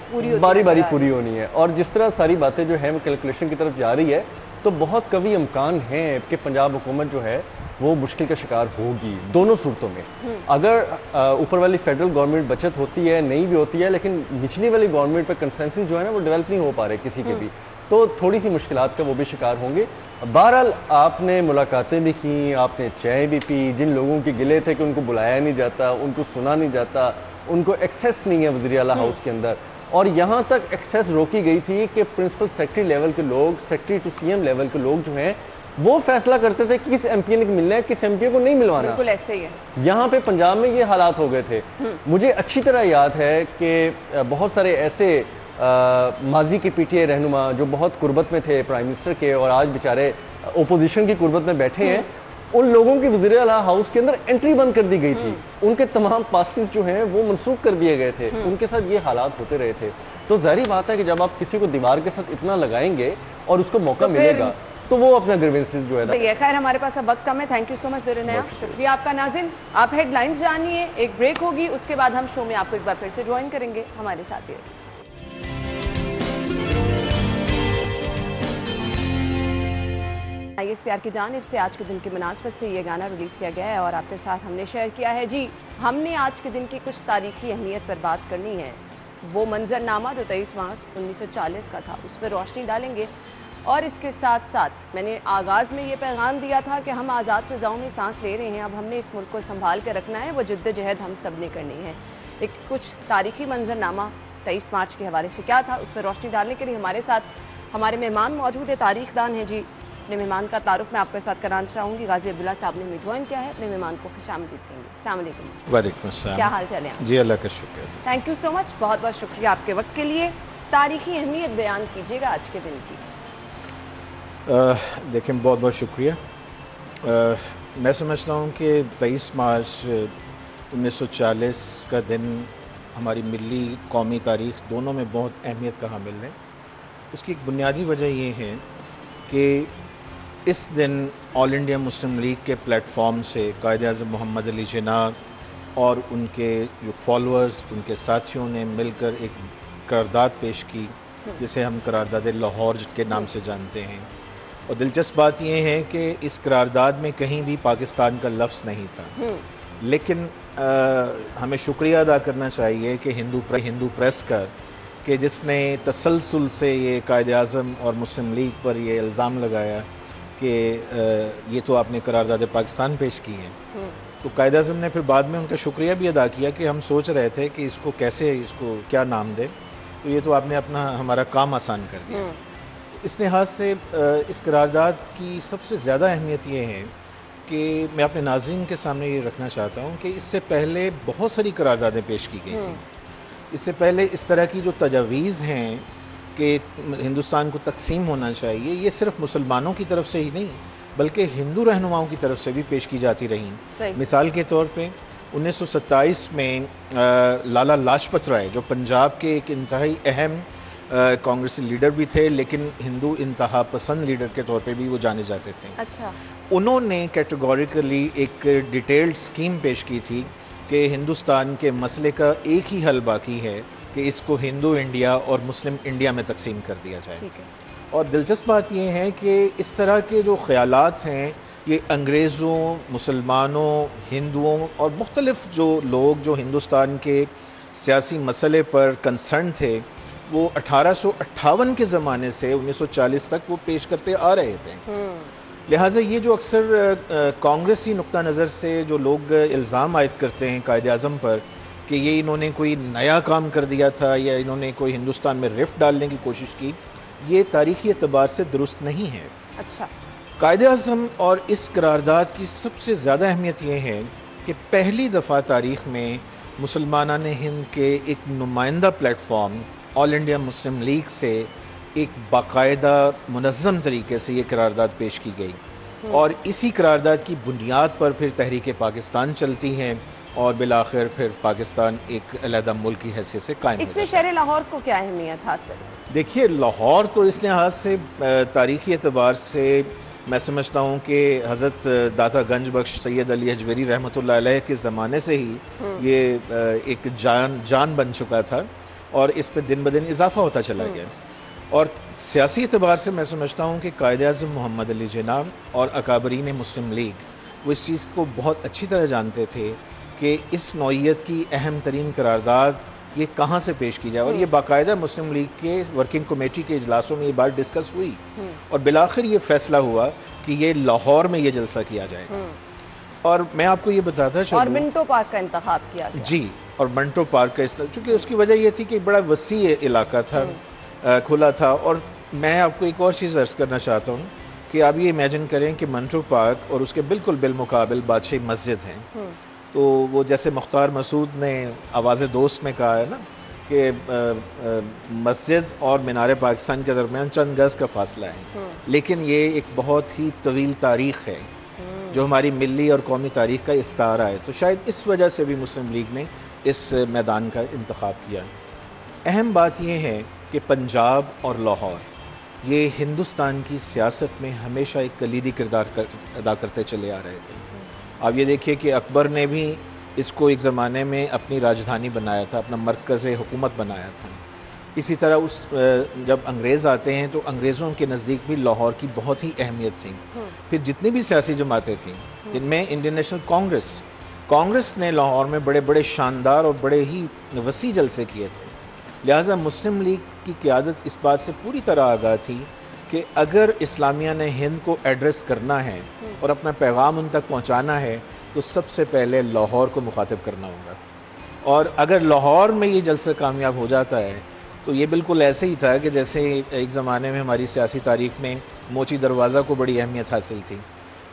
पूरी होनी है और जिस तरह सारी बातें जो है वो कैलकुलेशन की तरफ जा रही है, तो बहुत कभी इम्कान है कि पंजाब हुकूमत जो है वो मुश्किल का शिकार होगी दोनों सूरतों में। अगर ऊपर वाली फेडरल गवर्नमेंट बचत होती है, नहीं भी होती है, लेकिन निचली वाली गवर्नमेंट पर कंसेंसस जो है ना वो डेवलप नहीं हो पा रहे किसी के भी, तो थोड़ी सी मुश्किलात का वो भी शिकार होंगे। बहरहाल आपने मुलाकातें भी की, आपने चाय भी पी, जिन लोगों के गिले थे कि उनको बुलाया नहीं जाता, उनको सुना नहीं जाता, उनको एक्सेस नहीं है वज़ीर आला हाउस के अंदर, और यहाँ तक एक्सेस रोकी गई थी कि प्रिंसिपल सेक्रेटरी लेवल के लोग, सेक्रेटरी टू CM लेवल के लोग जो हैं वो फैसला करते थे कि किस MP ने मिलना है, किस MP को नहीं मिलवाना। बिल्कुल ऐसे ही है। यहाँ पे पंजाब में ये हालात हो गए थे। मुझे अच्छी तरह याद है कि बहुत सारे ऐसे माजी के PTA रहनुमा जो बहुत कुर्बत में थे प्राइम मिनिस्टर के और आज बेचारे ओपोजिशन की कुर्बत में बैठे हैं, उन लोगों की वज़ीर आला हाउस के अंदर एंट्री बंद कर दी गई थी, उनके तमाम पासेस जो हैं वो मनसूख कर दिए गए थे, उनके साथ ये हालात होते रहे थे। तो ज़ाहिर बात है कि जब आप किसी को दीवार के साथ इतना लगाएंगे और उसको मौका मिलेगा तो वो अपना ग्रीवेंसेस जो है। खैर हमारे पास अब वक्त कम है। थैंक यू सो मच दिरनया, शुक्रिया आपका। नाज़रीन, आप हेडलाइंस जानिए, एक ब्रेक होगी, उसके बाद हम शो में आपको एक बार फिर से ज्वाइन करेंगे। हमारे साथ ही इस प्यार की जानिब से आज के दिन की मुनासबत से ये गाना रिलीज किया गया है और आपके साथ हमने शेयर किया है। जी, हमने आज के दिन की कुछ तारीखी अहमियत पर बात करनी है। वो मंजरनामा जो 23 मार्च 1940 का था, उस पर रोशनी डालेंगे और इसके साथ साथ मैंने आगाज़ में ये पैगाम दिया था कि हम आज़ाद फ़िज़ाओं में सांस ले रहे हैं, अब हमने इस मुल्क को संभाल कर रखना है, वो जिद्दोजहद हम सब ने करनी है। एक कुछ तारीखी मंजरनामा 23 मार्च के हवाले से क्या था, उस पर रोशनी डालने के लिए हमारे साथ हमारे मेहमान मौजूद है, तारीखदान है। जी, अपने मेहमान का तारुफ मैं आपके साथ कराना चाहूँगी। गाजी अब्दुल्ला साहब ने ज्वाइन किया है, अपने मेहमान को खुशामदीद करेंगे। अस्सलाम वालेकुम। वालेकुम अस्सलाम। क्या हाल चाल है? जी अल्लाह का शुक्र। थैंक यू सो मच, बहुत बहुत शुक्रिया आपके वक्त के लिए। तारीखी अहमियत बयान कीजिएगा आज के दिन की। देखें, बहुत बहुत शुक्रिया। मैं समझता हूँ कि 23 मार्च 1940 का दिन हमारी मिली कौमी तारीख दोनों में बहुत अहमियत का हामिल है। उसकी एक बुनियादी वजह ये है कि इस दिन ऑल इंडिया मुस्लिम लीग के प्लेटफॉर्म से कायद-ए-आज़म मोहम्मद अली जिन्ना और उनके जो फॉलोअर्स, उनके साथियों ने मिलकर एक करारदाद पेश की, जिसे हम करारदाद लाहौर के नाम से जानते हैं। और दिलचस्प बात यह है कि इस करारदाद में कहीं भी पाकिस्तान का लफ्ज़ नहीं था, लेकिन हमें शुक्रिया अदा करना चाहिए कि हिंदू प्रेस का, कि जिसने तसलसल से ये कायद-ए-आज़म और मुस्लिम लीग पर ये इल्ज़ाम लगाया कि ये तो आपने करारदाद पाकिस्तान पेश की है। तो कायद-ए-आज़म ने फिर बाद में उनका शुक्रिया भी अदा किया कि हम सोच रहे थे कि इसको कैसे, इसको क्या नाम दें, तो ये तो आपने अपना हमारा काम आसान कर दिया। इस लिहाज से इस करारदाद की सबसे ज़्यादा अहमियत ये है कि मैं अपने नाज़रीन के सामने ये रखना चाहता हूँ कि इससे पहले बहुत सारी करारदादें पेश की गई थी। इससे पहले इस तरह की जो तजावीज़ हैं कि हिंदुस्तान को तकसीम होना चाहिए, ये सिर्फ मुसलमानों की तरफ से ही नहीं बल्कि हिंदू रहनुमाओं की तरफ से भी पेश की जाती रहीं। मिसाल के तौर पे 1927 में लाला लाजपत राय, जो पंजाब के एक इंतहाई अहम कांग्रेसी लीडर भी थे, लेकिन हिंदू इंतहा पसंद लीडर के तौर पे भी वो जाने जाते थे। अच्छा। उन्होंने कैटेगोरिकली एक डिटेल्ड स्कीम पेश की थी कि हिंदुस्तान के मसले का एक ही हल बाकी है कि इसको हिंदू इंडिया और मुस्लिम इंडिया में तकसीम कर दिया जाए। और दिलचस्प बात यह है कि इस तरह के जो ख़यालात हैं, ये अंग्रेज़ों, मुसलमानों, हिंदुओं और मुख्तलिफ जो लोग जो हिंदुस्तान के सियासी मसले पर कंसर्न थे, वो 1858 के ज़माने से 1940 तक वो पेश करते आ रहे थे। लिहाजा ये जो अक्सर कांग्रेसी नुक्ता नज़र से जो लोग इल्ज़ाम आयद करते हैं कायद-ए-आज़म पर कि ये इन्होंने कोई नया काम कर दिया था या इन्होंने कोई हिंदुस्तान में रिफ्ट डालने की कोशिश की, ये तारीख़ी एतबार से दुरुस्त नहीं है। अच्छा। कायद-ए-आज़म और इस करारदाद की सबसे ज़्यादा अहमियत ये है कि पहली दफ़ा तारीख़ में मुसलमानान हिंद के एक नुमाइंदा platform all India Muslim league से एक बाकायदा मुनज़्ज़म तरीके से ये करारदाद पेश की गई और इसी करारदाद की बुनियाद पर फिर तहरीक पाकिस्तान चलती हैं और बिलाखिर फिर पाकिस्तान एक अलहदा मुल्क की हैसियत से कायम हो जाता है। इसमें शहर लाहौर को क्या अहमियत हासिल? देखिए, लाहौर तो इस लिहाज से तारीख़ी एतबार से मैं समझता हूँ कि हज़रत दाता गंज बख्श सैयद अली हजवेरी रहमतुल्लाह अलैह के ज़माने से ही ये एक जान बन चुका था और इस पर दिन ब दिन इजाफा होता चला गया। और सियासी एतबार से मैं समझता हूँ कि कायद-ए-आज़म मोहम्मद अली जिन्ना और अकाबरीन मुस्लिम लीग वो इस चीज़ को बहुत अच्छी तरह जानते थे कि इस नौइयत की अहम तरीन करारदाद ये कहाँ से पेश की जाए, और ये बाकायदा मुस्लिम लीग के वर्किंग कमेटी के इजलासों में ये बात डिस्कस हुई और बिलाखिर ये फैसला हुआ कि ये लाहौर में ये जलसा किया जाए। और मैं आपको ये बताता चलूं, और मिंटो पार्क का इंतखाब किया गया। जी, और मिंटो पार्क का, चूँकि उसकी वजह ये थी कि बड़ा वसी इलाका था, खुला था। और मैं आपको एक और चीज़ अर्ज़ करना चाहता हूँ कि आप ये इमेजिन करें कि मिंटो पार्क और उसके बिल्कुल बिलमुकाबिल बादशाही मस्जिद हैं। तो वो जैसे मुख्तार मसूद ने आवाज़ दोस्त में कहा है ना कि मस्जिद और मीनार पाकिस्तान के दरमियान चंद गज़ का फासला है, लेकिन ये एक बहुत ही तवील तारीख़ है। जो हमारी मिली और कौमी तारीख का इस्तारा है। तो शायद इस वजह से भी मुस्लिम लीग ने इस मैदान का इंतखाब किया। अहम बात यह है कि पंजाब और लाहौर ये हिंदुस्तान की सियासत में हमेशा एक कलीदी किरदार अदा करते चले आ रहे थे। आप ये देखिए कि अकबर ने भी इसको एक ज़माने में अपनी राजधानी बनाया था, अपना मरकज़ हुकूमत बनाया था। इसी तरह जब अंग्रेज़ आते हैं तो अंग्रेज़ों के नज़दीक भी लाहौर की बहुत ही अहमियत थी। फिर जितनी भी सियासी जमातें थीं, जिनमें इंडियन नेशनल कांग्रेस ने लाहौर में बड़े बड़े शानदार और बड़े ही वसी जलसे किए थे। लिहाजा मुस्लिम लीग की क़यादत इस बात से पूरी तरह आगाह थी कि अगर इस्लामिया ने हिंद को एड्रेस करना है और अपना पैगाम उन तक पहुँचाना है तो सबसे पहले लाहौर को मुखातिब करना होगा। और अगर लाहौर में ये जलसा कामयाब हो जाता है तो ये बिल्कुल ऐसे ही था कि जैसे एक ज़माने में हमारी सियासी तारीख़ में मोची दरवाज़ा को बड़ी अहमियत हासिल थी।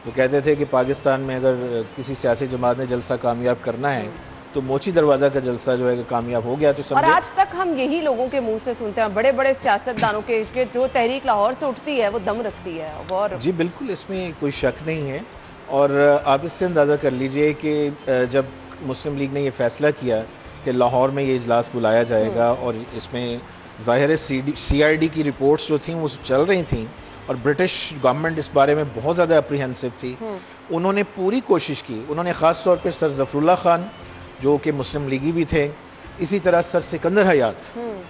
वो कहते थे कि पाकिस्तान में अगर किसी सियासी जमात ने जलसा कामयाब करना है तो मोची दरवाज़ा का जलसा जो है कि कामयाब हो गया तो समझे। और आज तक हम यही लोगों के मुंह से सुनते हैं, बड़े बड़े सियासतदानों के जो तहरीक लाहौर से उठती है वो दम रखती है। और जी बिल्कुल, इसमें कोई शक नहीं है। और आप इससे अंदाज़ा कर लीजिए कि जब मुस्लिम लीग ने यह फ़ैसला किया कि लाहौर में ये इजलास बुलाया जाएगा और इसमें ज़ाहिर CID की रिपोर्ट्स जो थी वो चल रही थी और ब्रिटिश गवर्नमेंट इस बारे में बहुत ज़्यादा अप्रीहेंसिव थी। उन्होंने पूरी कोशिश की, उन्होंने ख़ास तौर पे सर ज़फ़रुल्लाह ख़ान जो कि मुस्लिम लीगी भी थे, इसी तरह सर सिकंदर हयात,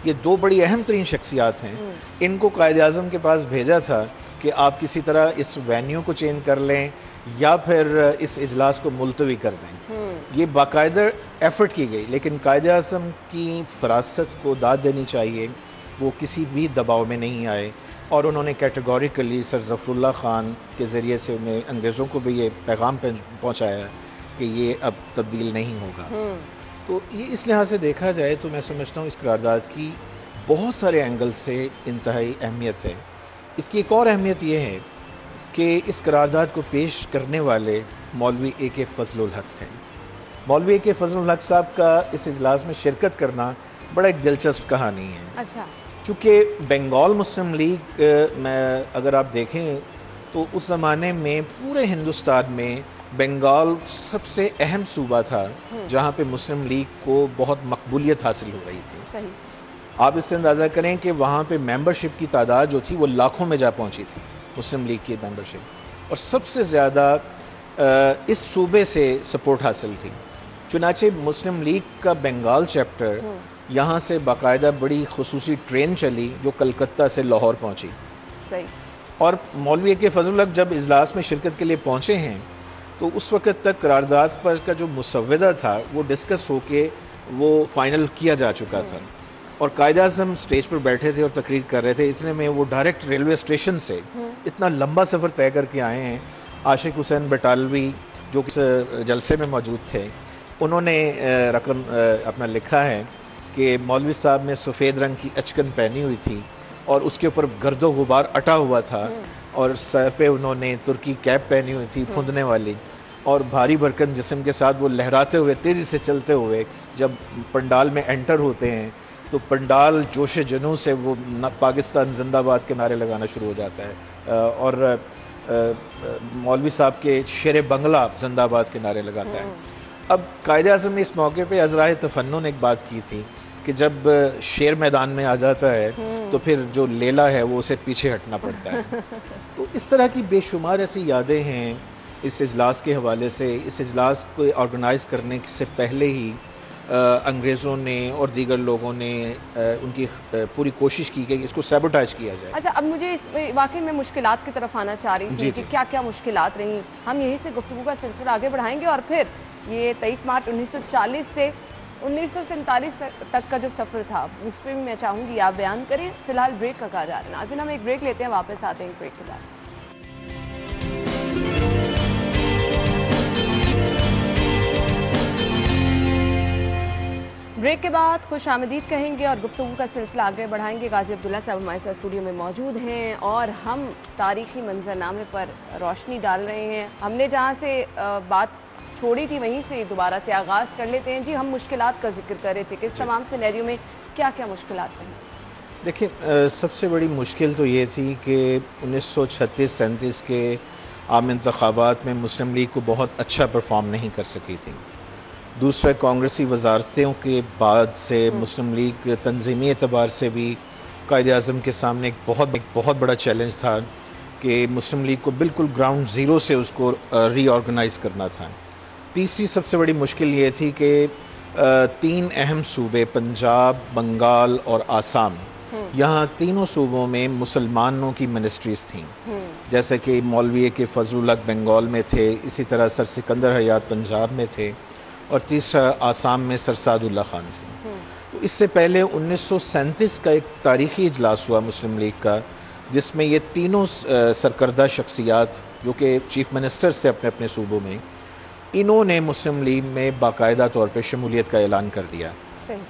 ये दो बड़ी अहम तरीन शख्सियात हैं, इनको कायद-ए-आज़म के पास भेजा था कि आप किसी तरह इस वेन्यू को चेंज कर लें या फिर इस इजलास को मुलतवी कर दें। ये बाकायदा एफर्ट की गई, लेकिन कायद-ए-आज़म की फरासत को दाद देनी चाहिए, वो किसी भी दबाव में नहीं आए और उन्होंने कैटेगोरिकली सर ज़फ़रुल्लाह ख़ान के ज़रिए से उन्हें अंग्रेज़ों को भी ये पैगाम पहुँचाया कि ये अब तब्दील नहीं होगा। तो ये इस लिहाज से देखा जाए तो मैं समझता हूँ इस करारदाद की बहुत सारे एंगल से इंतहाई अहमियत है। इसकी एक और अहमियत ये है कि इस करारदाद को पेश करने वाले मौलवी AK फ़ज़लुल हक थे। मौलवी AK फ़ज़लुल हक साहब का इस इजलास में शिरकत करना बड़ा एक दिलचस्प कहानी है। अच्छा। चूँकि बंगाल मुस्लिम लीग में अगर आप देखें तो उस ज़माने में पूरे हिंदुस्तान में बंगाल सबसे अहम सूबा था जहाँ पे मुस्लिम लीग को बहुत मकबूलियत हासिल हो रही थी। सही। आप इससे अंदाज़ा करें कि वहाँ पे मेंबरशिप की तादाद जो थी वो लाखों में जा पहुँची थी, मुस्लिम लीग की मेंबरशिप, और सबसे ज़्यादा इस सूबे से सपोर्ट हासिल थी। चुनाचे मुस्लिम लीग का बंगाल चैप्टर यहाँ से बाकायदा बड़ी खुसूसी ट्रेन चली जो कलकत्ता से लाहौर पहुँची। सही। और मौलवी AK फ़ज़लुल हक जब इजलास में शिरकत के लिए पहुँचे हैं तो उस वक़्त तक करारदाद पर का जो मुसव्वदा था वो डिस्कस होके वो फाइनल किया जा चुका था और कायद-ए-आज़म स्टेज पर बैठे थे और तकरीर कर रहे थे। इतने में वो डायरेक्ट रेलवे स्टेशन से इतना लंबा सफ़र तय करके आए हैं। आशिक हुसैन बटालवी जो जलसे में मौजूद थे, उन्होंने रकम अपना लिखा है कि मौलवी साहब ने सफ़ेद रंग की अचकन पहनी हुई थी और उसके ऊपर गर्दो गुबार अटा हुआ था और सर पे उन्होंने तुर्की कैप पहनी हुई थी फुंदने वाली, और भारी भरकम जिस्म के साथ वो लहराते हुए तेज़ी से चलते हुए जब पंडाल में एंटर होते हैं तो पंडाल जोश जनू से वो पाकिस्तान जिंदाबाद के नारे लगाना शुरू हो जाता है और मौलवी साहब के शेर बंगला जिंदाबाद के नारे लगाता है। अब कायद-ए-आज़म ने इस मौके पे अज़राए तफन्नुन एक बात की थी कि जब शेर मैदान में आ जाता है तो फिर जो लेला है वो उसे पीछे हटना पड़ता है। तो इस तरह की बेशुमार ऐसी यादें हैं इस इजलास के हवाले से। इस इजलास को ऑर्गेनाइज़ करने से पहले ही अंग्रेज़ों ने और दीगर लोगों ने उनकी पूरी कोशिश की कि इसको सैबोटाइज किया जाए। अच्छा, अब मुझे इस वाकई में मुश्किलात की तरफ आना चाह रही थी कि क्या क्या मुश्किलात रही। हम यहीं से गुफ्तगू का सिलसिला आगे बढ़ाएंगे और फिर ये 23 मार्च 1940 से 1947 तक का जो सफ़र था उस पर भी मैं चाहूँगी आप बयान करें। फिलहाल ब्रेक का कहा जा रहा है। नाज़रीन, हम एक ब्रेक लेते हैं, वापस आते हैं ब्रेक के बाद। ब्रेक के बाद खुश आमदीद कहेंगे और गुफ्तगू का सिलसिला आगे बढ़ाएंगे। गाजी अब्दुल्ला साहब हमारे साथ स्टूडियो में मौजूद हैं और हम तारीखी मंजरनामे पर रोशनी डाल रहे हैं। हमने जहाँ से बात छोड़ी थी वहीं से दोबारा से आगाज़ कर लेते हैं। जी, हम मुश्किलात का जिक्र कर रहे थे कि इस तमाम सिनेरियो में क्या क्या मुश्किलात रही? देखिए, सबसे बड़ी मुश्किल तो ये थी कि 1936-37 के आम इंतखाबात में मुस्लिम लीग को बहुत अच्छा परफॉर्म नहीं कर सकी थी। दूसरा, कांग्रेसी वजारतों के बाद से मुस्लिम लीग तंजीमी एतबार से भी कायद-ए-आज़म के सामने एक बहुत बड़ा चैलेंज था कि मुस्लिम लीग को बिल्कुल ग्राउंड ज़ीरो से उसको रीऑर्गेनाइज़ करना था। तीसरी सबसे बड़ी मुश्किल ये थी कि 3 अहम सूबे पंजाब, बंगाल और आसाम, यहाँ तीनों सूबों में मुसलमानों की मिनिस्ट्रीज़ थीं, जैसे कि मौलवी के फजलुल हक बंगाल में थे, इसी तरह सर सिकंदर हयात पंजाब में थे और तीसरा आसाम में सर सादुल्ला खान थे। तो इससे पहले 1937 का एक तारीख़ी इजलास हुआ मुस्लिम लीग का, जिसमें ये तीनों सरकर्दा शख्सियात जो कि चीफ मिनिस्टर्स थे अपने अपने सूबों में, इन्होंने मुस्लिम लीग में बाकायदा तौर पर शमूलियत का ऐलान कर दिया।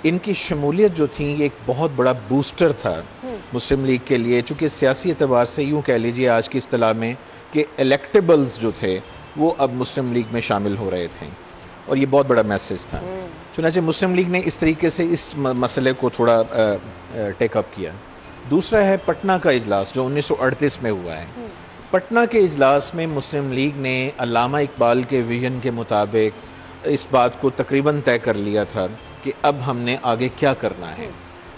इनकी शमूलियत जो थी ये एक बहुत बड़ा बूस्टर था मुस्लिम लीग के लिए, चूँकि सियासी एतबार से यूँ कह लीजिए आज की इस्तिलाह में कि इलेक्टेबल्स जो थे वो अब मुस्लिम लीग में शामिल हो रहे थे और ये बहुत बड़ा मैसेज था। चुनांचे मुस्लिम लीग ने इस तरीके से इस मसले को थोड़ा टेकअप किया। दूसरा है पटना का इजलास जो 1938 में हुआ है। पटना के इजलास में मुस्लिम लीग ने अल्लामा इकबाल के विजन के मुताबिक इस बात को तकरीबन तय कर लिया था कि अब हमने आगे क्या करना है।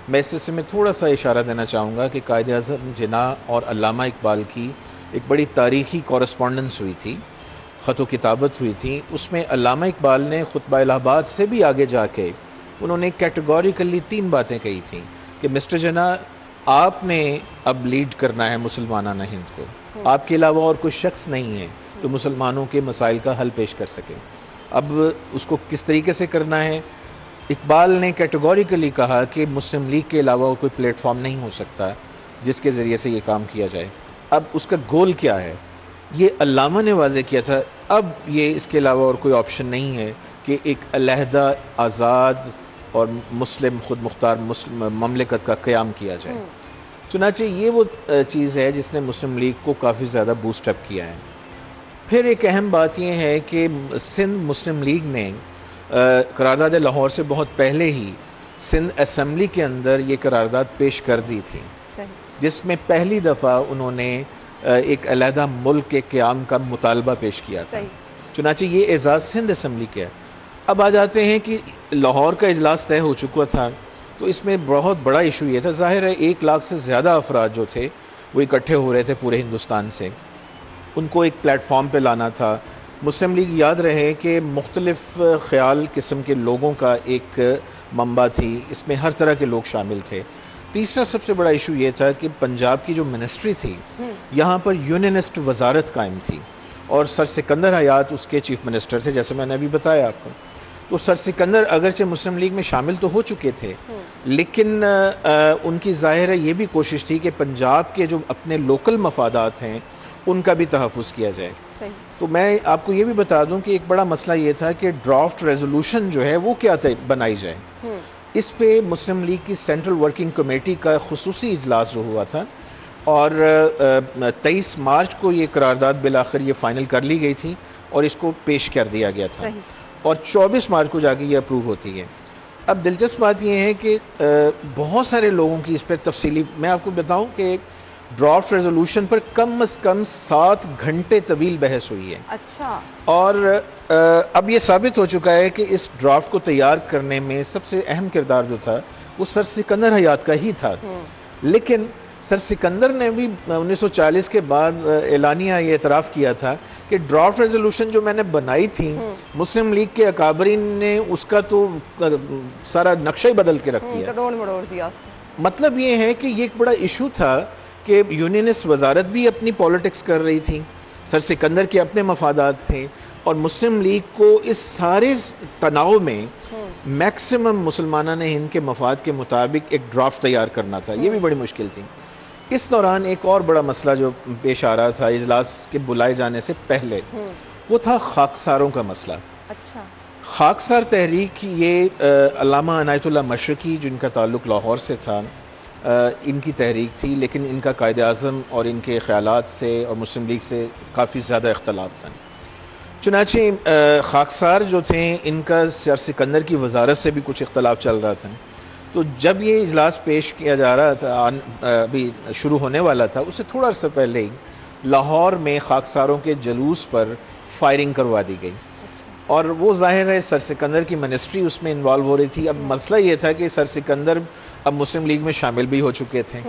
मैं इस सिलसिले में थोड़ा सा इशारा देना चाहूँगा कि कायद-ए-आज़म जिन्नाह और अल्लामा इकबाल की एक बड़ी तारीख़ी कॉरेस्पॉन्डेंस हुई थी, ख़त किताबत हुई थी। उसमें अल्लामा इकबाल ने खुतबा इलाहाबाद से भी आगे जाके उन्होंने कैटेगोरिकली 3 बातें कही थी कि मिस्टर जिन्नाह आपने अब लीड करना है मुसलमाना हिंद को, आपके अलावा और कोई शख्स नहीं है तो मुसलमानों के मसाइल का हल पेश कर सके। अब उसको किस तरीके से करना है, इकबाल ने कैटेगोरिकली कहा कि मुस्लिम लीग के अलावा कोई प्लेटफॉर्म नहीं हो सकता जिसके ज़रिए से ये काम किया जाए। अब उसका गोल क्या है ये अल्लामा ने वाज़े किया था। अब ये इसके अलावा और कोई ऑप्शन नहीं है कि एक अलहदा आज़ाद और मुस्लिम खुद मुख्तार मुस्लिम ममलिकत का क़याम किया जाए। चुनांचे ये वो चीज़ है जिसने मुस्लिम लीग को काफ़ी ज़्यादा बूस्टअप किया है। फिर एक अहम बात यह है कि सिंध मुस्लिम लीग ने करारदाद लाहौर से बहुत पहले ही सिंध असम्बली के अंदर ये करारदाद पेश कर दी थी, जिसमें पहली दफ़ा उन्होंने एक अलहदा मुल्क के क़याम का मुतालबा पेश किया था। चुनांचे ये एजाज़ सिंध असम्बली का है। अब आ जाते हैं कि लाहौर का इजलास तय हो चुका था, तो इसमें बहुत बड़ा इशू ये था, ज़ाहिर है 1 लाख से ज़्यादा अफराद जो थे वो इकट्ठे हो रहे थे पूरे हिंदुस्तान से, उनको एक प्लेटफॉर्म पे लाना था। मुस्लिम लीग याद रहे कि मुख्तलिफ़ ख़याल किस्म के लोगों का एक मंबा थी, इसमें हर तरह के लोग शामिल थे। तीसरा सबसे बड़ा इशू ये था कि पंजाब की जो मिनिस्ट्री थी यहाँ पर यूनियनिस्ट वजारत कायम थी और सर सिकंदर हयात उसके चीफ मिनिस्टर थे, जैसे मैंने अभी बताया आपको। तो सर सिकंदर अगरचे मुस्लिम लीग में शामिल तो हो चुके थे, लेकिन उनकी ज़ाहिर है ये भी कोशिश थी कि पंजाब के जो अपने लोकल मफादात हैं उनका भी तहफ़्फ़ुज़ किया जाए। तो मैं आपको ये भी बता दूं कि एक बड़ा मसला ये था कि ड्राफ्ट रेजोल्यूशन जो है वो क्या बनाई जाए। इस पे मुस्लिम लीग की सेंट्रल वर्किंग कमेटी का खुसूसी इजलास जो हुआ था और 23 मार्च को ये करारदाद बिलाखिर ये फ़ाइनल कर ली गई थी और इसको पेश कर दिया गया था और 24 मार्च को जाके ये अप्रूव होती है। अब दिलचस्प बात ये है कि बहुत सारे लोगों की इस पर तफसीली मैं आपको बताऊं कि ड्राफ्ट रेजोल्यूशन पर कम से कम 7 घंटे तवील बहस हुई है। अच्छा। और अब ये साबित हो चुका है कि इस ड्राफ्ट को तैयार करने में सबसे अहम किरदार जो था वो सर सिकंदर हयात का ही था। लेकिन सर सिकंदर ने भी 1940 के बाद एलानिया ये एतराफ़ किया था कि ड्राफ्ट रेजोल्यूशन जो मैंने बनाई थी मुस्लिम लीग के अकाबरीन ने उसका तो सारा नक्शा ही बदल के रख दिया, तोड़ मरोड़ दिया। मतलब ये है कि ये एक बड़ा इशू था कि यूनियनिस्ट वजारत भी अपनी पॉलिटिक्स कर रही थी, सर सिकंदर के अपने मफादात थे और मुस्लिम लीग को इस सारे तनाव में मैक्सिमम मुसलमाना ने हिंद के मफाद के मुताबिक एक ड्राफ्ट तैयार करना था। ये भी बड़ी मुश्किल थी। इस दौरान एक और बड़ा मसला जो पेश आ रहा था इजलास के बुलाए जाने से पहले, वो था खाकसारों का मसला। अच्छा। खाकसार तहरीक ये अल्लामा अनायतुल्लाह मशरकी जिनका ताल्लुक़ लाहौर से था, इनकी तहरीक थी, लेकिन इनका कायद-ए-आज़म और इनके ख़यालात से और मुस्लिम लीग से काफ़ी ज़्यादा इख्तलाफ था। चुनांचे खाकसार जो थे इनका सर सिकंदर की वजारत से भी कुछ इख्तलाफ चल रहा था। तो जब ये इजलास पेश किया जा रहा था, अभी शुरू होने वाला था, उससे थोड़ा सा पहले ही लाहौर में खाकसारों के जुलूस पर फायरिंग करवा दी गई। और वो जाहिर है सर सिकंदर की मिनिस्ट्री उसमें इन्वॉल्व हो रही थी। अब मसला ये था कि सर सिकंदर अब मुस्लिम लीग में शामिल भी हो चुके थे,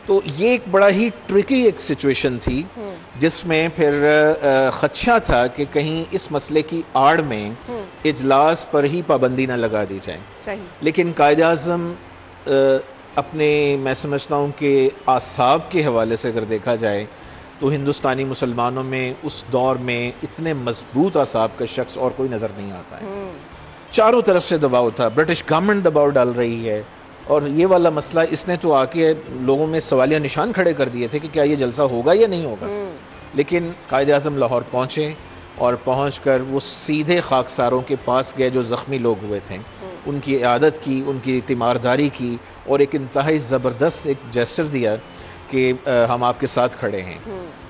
तो ये एक बड़ा ही ट्रिकी एक सिचुएशन थी जिसमें फिर खदशा था कि कहीं इस मसले की आड़ में इजलास पर ही पाबंदी ना लगा दी जाए। लेकिन कायद आज़म अपने, मैं समझता हूँ कि आसाब के हवाले से अगर देखा जाए तो हिंदुस्तानी मुसलमानों में उस दौर में इतने मजबूत आसाब का शख्स और कोई नज़र नहीं आता है। चारों तरफ से दबाव था, ब्रिटिश गवर्नमेंट दबाव डाल रही है, और ये वाला मसला इसने तो आके लोगों में सवालिया निशान खड़े कर दिए थे कि क्या ये जलसा होगा या नहीं होगा। लेकिन कायद आज़म लाहौर पहुँचे और पहुँचकर वो सीधे खाकसारों के पास गए जो ज़ख्मी लोग हुए थे, उनकी इयादत की, उनकी तीमारदारी की, और एक इंतहाई ज़बरदस्त एक जेस्चर दिया कि हम आपके साथ खड़े हैं।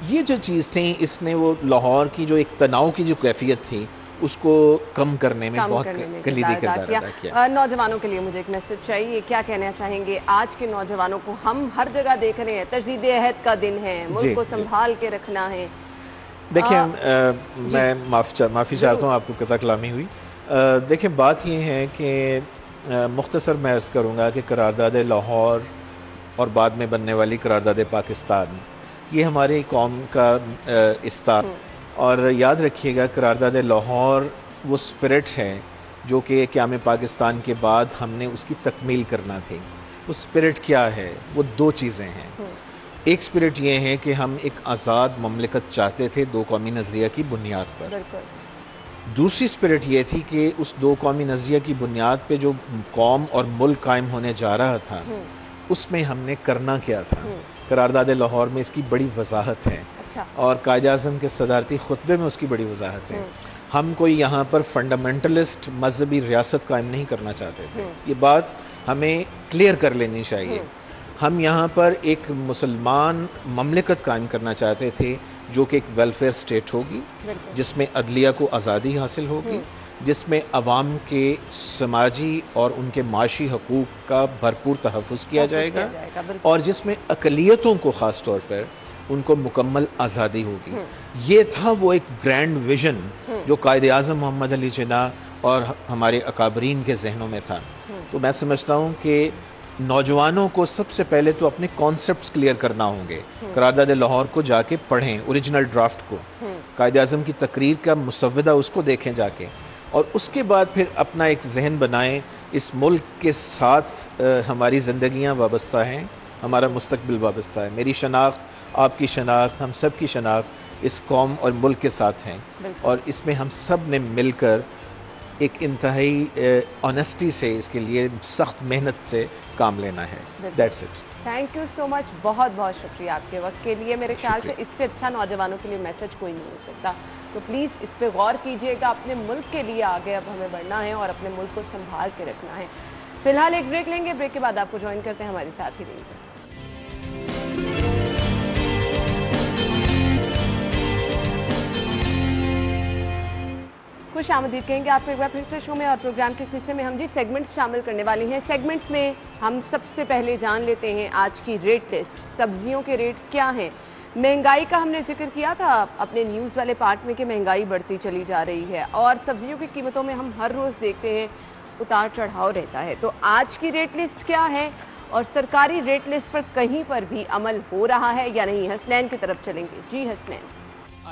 ये जो चीज़ थी, इसने वो लाहौर की जो एक तनाव की जो कैफियत थी उसको कम करने में बहुत कलीदी किरदार अदा किया। नौजवानों के लिए मुझे एक मैसेज चाहिए, क्या कहना चाहेंगे आज के नौजवानों को? हम हर जगह देख रहे हैं तजदीद अहद का दिन है, मुल्क को संभाल के रखना है। देखिए मैं माफ़ी चाहता हूँ, आपको कता कलामी हुई। देखिए बात ये है कि मुख्तसर मैं अर्ज़ करूँगा कि करारदाद लाहौर और बाद में बनने वाली करारदाद पाकिस्तान, ये हमारी कौम का इस्तार। और याद रखिएगा करारदाद लाहौर वो स्पिरिट है जो कि क़याम पाकिस्तान के बाद हमने उसकी तकमील करना थी। वो स्पिरिट क्या है? वो दो चीज़ें हैं। एक स्पिरिट ये है कि हम एक आज़ाद ममलिकत चाहते थे दो कौमी नज़रिया की बुनियाद पर। दूसरी स्पिरिट ये थी कि उस दो कौमी नज़रिया की बुनियाद पे जो कौम और मुल्क कायम होने जा रहा था उसमें हमने करना क्या था। करारदाद लाहौर में इसकी बड़ी वजाहत है। अच्छा। और कायद आज़म के सदारती खुतबे में उसकी बड़ी वजाहत है। हम कोई यहाँ पर फंडामेंटलिस्ट मजहबी रियासत कायम नहीं करना चाहते थे, ये बात हमें क्लियर कर लेनी चाहिए। हम यहाँ पर एक मुसलमान ममलिकत कायम करना चाहते थे जो कि एक वेलफेयर स्टेट होगी, जिसमें अदलिया को आज़ादी हासिल होगी, जिसमें अवाम के समाजी और उनके माशी हकूक़ का भरपूर तहफ़्फ़ुज़ किया जाएगा और जिसमें अक़लियतों को ख़ास तौर पर उनको मुकम्मल आज़ादी होगी। ये था वो एक ग्रैंड विजन जो कायद आज़म मोहम्मद अली जिन्नाह और हमारे अकाबरीन के जहनों में था। तो मैं समझता हूँ कि नौजवानों को सबसे पहले तो अपने कॉन्सेप्ट्स क्लियर करना होंगे। करारदाद लाहौर को जाके पढ़ें, ओरिजिनल ड्राफ्ट को, कायद आज़म की तकरीर का मुसव्वदा उसको देखें जाके, और उसके बाद फिर अपना एक जहन बनाएं। इस मुल्क के साथ हमारी ज़िंदगियाँ वाबस्ता हैं, हमारा मुस्तकबिल वाबस्ता है। मेरी शनाख्त, आपकी शनाख्त, हम सब की शनाख्त इस कौम और मुल्क के साथ हैं, और इसमें हम सब ने मिलकर एक इंतहाई ऑनेस्टी से इसके लिए सख्त मेहनत से काम लेना है। That's it. Thank you so much, बहुत बहुत शुक्रिया आपके वक्त के लिए। मेरे ख्याल से इससे अच्छा नौजवानों के लिए मैसेज कोई नहीं हो सकता। तो प्लीज़ इस पर गौर कीजिएगा। अपने मुल्क के लिए आगे अब हमें बढ़ना है और अपने मुल्क को संभाल के रखना है। फिलहाल एक ब्रेक लेंगे, ब्रेक के बाद आपको ज्वाइन करते हैं हमारे साथ ही रहिए। खुश आमदीद कहेंगे आपको एक बार फिर से शो में, और प्रोग्राम के हिस्से में हम जी सेगमेंट्स शामिल करने वाले हैं। सेगमेंट्स में हम सबसे पहले जान लेते हैं आज की रेट लिस्ट। सब्जियों के रेट क्या हैं? महंगाई का हमने जिक्र किया था अपने न्यूज़ वाले पार्ट में कि महंगाई बढ़ती चली जा रही है और सब्जियों की कीमतों में हम हर रोज़ देखते हैं उतार चढ़ाव रहता है। तो आज की रेट लिस्ट क्या है और सरकारी रेट लिस्ट पर कहीं पर भी अमल हो रहा है या नहीं? हसनैन की तरफ चलेंगे। जी हसनैन।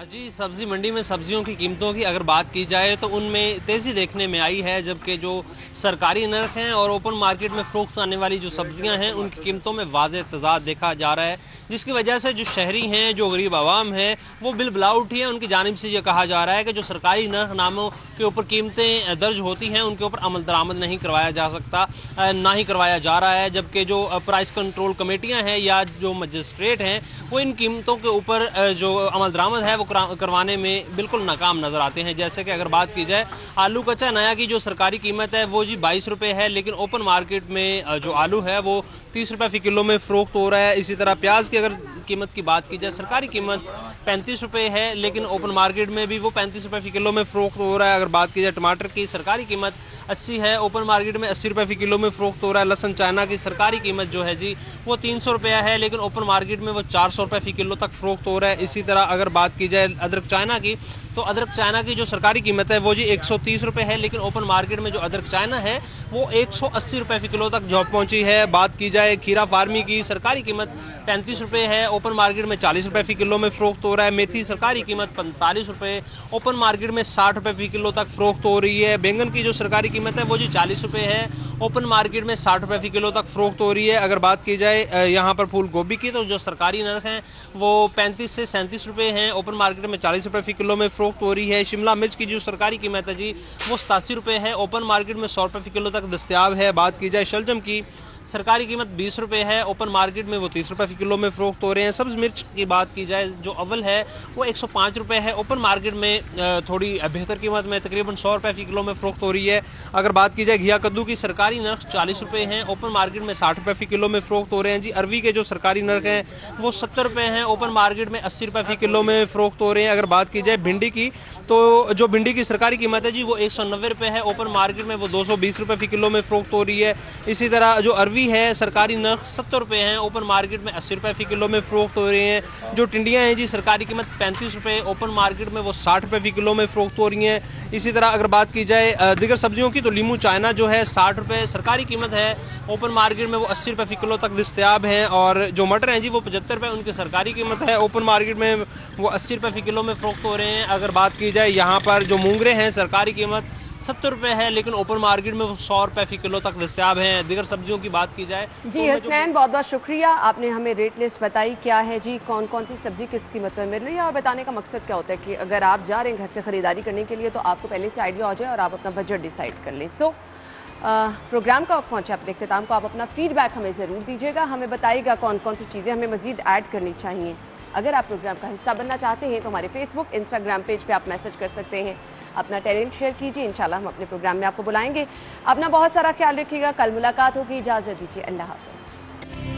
जी, सब्जी मंडी में सब्जियों की कीमतों की अगर बात की जाए तो उनमें तेज़ी देखने में आई है, जबकि जो सरकारी नर्ख हैं और ओपन मार्केट में फ़रोख्त आने वाली जो सब्जियां हैं उनकी कीमतों में वाज़ेह तज़ाद देखा जा रहा है, जिसकी वजह से जो शहरी हैं, जो गरीब आवाम है, वो बिलबला उठी है। उनकी जानिब से ये कहा जा रहा है कि जो सरकारी नर्खनामों के ऊपर कीमतें दर्ज होती हैं उनके ऊपर अमल दरामद नहीं करवाया जा सकता, ना ही करवाया जा रहा है, जबकि जो प्राइस कंट्रोल कमेटियाँ हैं या जो मजिस्ट्रेट हैं वो इन कीमतों के ऊपर जो अमल दरामद है वो करवाने में बिल्कुल नाकाम नजर आते हैं। जैसे कि अगर बात की जाए आलू कच्चा नया की जो सरकारी कीमत है वो जी 22 रुपये है, लेकिन ओपन मार्केट में जो आलू है वो 30 रुपये फी किलो में फ़रोख्त हो रहा है। इसी तरह प्याज की अगर कीमत की बात की जाए सरकारी कीमत 35 रुपये है, लेकिन ओपन मार्केट में भी वो 35 रुपये फी किलो में फ़रोख्त हो रहा है। अगर बात की जाए टमाटर की सरकारी कीमत 80 है, ओपन मार्केट में 80 रुपये फी किलो में फ़रोख्त हो रहा है। लहसुन चाइना की सरकारी कीमत जो है जी वो 300 रुपया है, लेकिन ओपन मार्केट में वो 400 रुपये फी किलो तक फ़रोख्त हो रहा है। इसी तरह अगर बात की जाए अदरक चाइना की, तो अदरक चाइना की जो सरकारी कीमत है वो जी 130 रुपये है, लेकिन ओपन मार्केट में जो अदरक चाइना है वो 180 रुपये फी किलो तक जो पहुंची है। बात की जाए खीरा फार्मी की सरकारी कीमत 35 रुपये है, ओपन मार्केट में 40 रुपये फी किलो में फ़रोख्त हो रहा है। मेथी सरकारी कीमत 45 रुपये, ओपन मार्केट में 60 रुपये फी किलो तक फ़रोख्त हो रही है। बैंगन की जो सरकारी कीमत है वो जी 40 रुपये है, ओपन मार्केट में 60 रुपये फी किलो तक फ़रोख्त हो रही है। अगर बात की जाए यहाँ पर फूल गोभी की, तो जो सरकारी नर्ख हैं वो 35 से 37 रुपये हैं, ओपन मार्केट में 40 रुपये फी किलो में फ़रोख्त हो रही है। शिमला मिर्च की जो सरकारी कीमत है जी वो 87 रुपये है, ओपन मार्केट में 100 रुपये फी किलो तक दस्तियाब है। बात की जाए शलजम की सरकारी कीमत 20 रुपये है, ओपन मार्केट में वो 30 रुपये फी किलो में फ़रोख्त हो रहे हैं। सब्ज़ मिर्च की बात की जाए जो अव्वल है वो 105 रुपये है, ओपन मार्केट में थोड़ी बेहतर कीमत में तकरीबन 100 रुपये फी किलो में फ़रोख्त हो रही है। अगर बात की जाए घिया कद्दू की सरकारी नर्ख 40 रुपये हैं, ओपन मार्केट में 60 रुपये फी किलो में फ़रोख्त हो रहे हैं जी। अरवी के जो सरकारी नर्ख हैं वो 70 रुपये हैं, ओपन मार्केट में 80 रुपये फी किलो में फ़रोख्त हो रहे हैं। अगर बात की जाए भिंडी की, तो जो भिंडी की सरकारी कीमत है जी वो 190 रुपये है, ओपन मार्केट में वो 220 रुपये फी किलो में फ़रोख्त हो रही है। इसी तरह जो अरवी है सरकारी नर्ख 70 रुपये हैं, ओपन मार्केट में 80 रुपये फी किलो में फ़रोख्त हो रही हैं। जो टिंडियाँ हैं जी सरकारी कीमत 35 रुपये, ओपन मार्केट में वो 60 रुपये फी किलो में फ़रोख्त हो रही हैं। इसी तरह अगर बात की जाए दीगर सब्जियों की, तो लीमू चाइना जो है 60 रुपये सरकारी कीमत है, ओपन मार्केट में वो 80 रुपये फी किलो तक दस्तियाब हैं। और जो मटर हैं जी वो 75 रुपये उनकी सरकारी कीमत है, ओपन मार्केट में वो 80 रुपये फी किलो में फ़रोख्त हो रहे हैं। अगर बात की जाए यहाँ पर जो मूंगरे हैं सरकारी कीमत 70 रुपये है, लेकिन ओपन मार्केट में वो 100 रुपये फी किलो तक दस्तियाब हैं। दीगर सब्जियों की बात की जाए जी हसनैन, बहुत बहुत शुक्रिया, आपने हमें रेट लिस्ट बताई क्या है जी, कौन कौन सी सब्जी किस कीमत पर मिल रही है। और बताने का मकसद क्या होता है कि अगर आप जा रहे हैं घर से खरीदारी करने के लिए तो आपको पहले से आइडिया हो जाए और आप अपना बजट डिसाइड कर लें। सो प्रोग्राम का वक्त पहुंचे अपने इख्तिताम को, आप अपना फीडबैक हमें ज़रूर दीजिएगा, हमें बताइएगा कौन कौन सी चीज़ें हमें मज़ीद ऐड करनी चाहिए। अगर आप प्रोग्राम का हिस्सा बनना चाहते हैं तो हमारे फेसबुक इंस्टाग्राम पेज पे आप मैसेज कर सकते हैं, अपना टैलेंट शेयर कीजिए, इंशाल्लाह हम अपने प्रोग्राम में आपको बुलाएंगे। अपना बहुत सारा ख्याल रखिएगा, कल मुलाकात होगी, इजाज़त दीजिए, अल्लाह हाफ़िज़।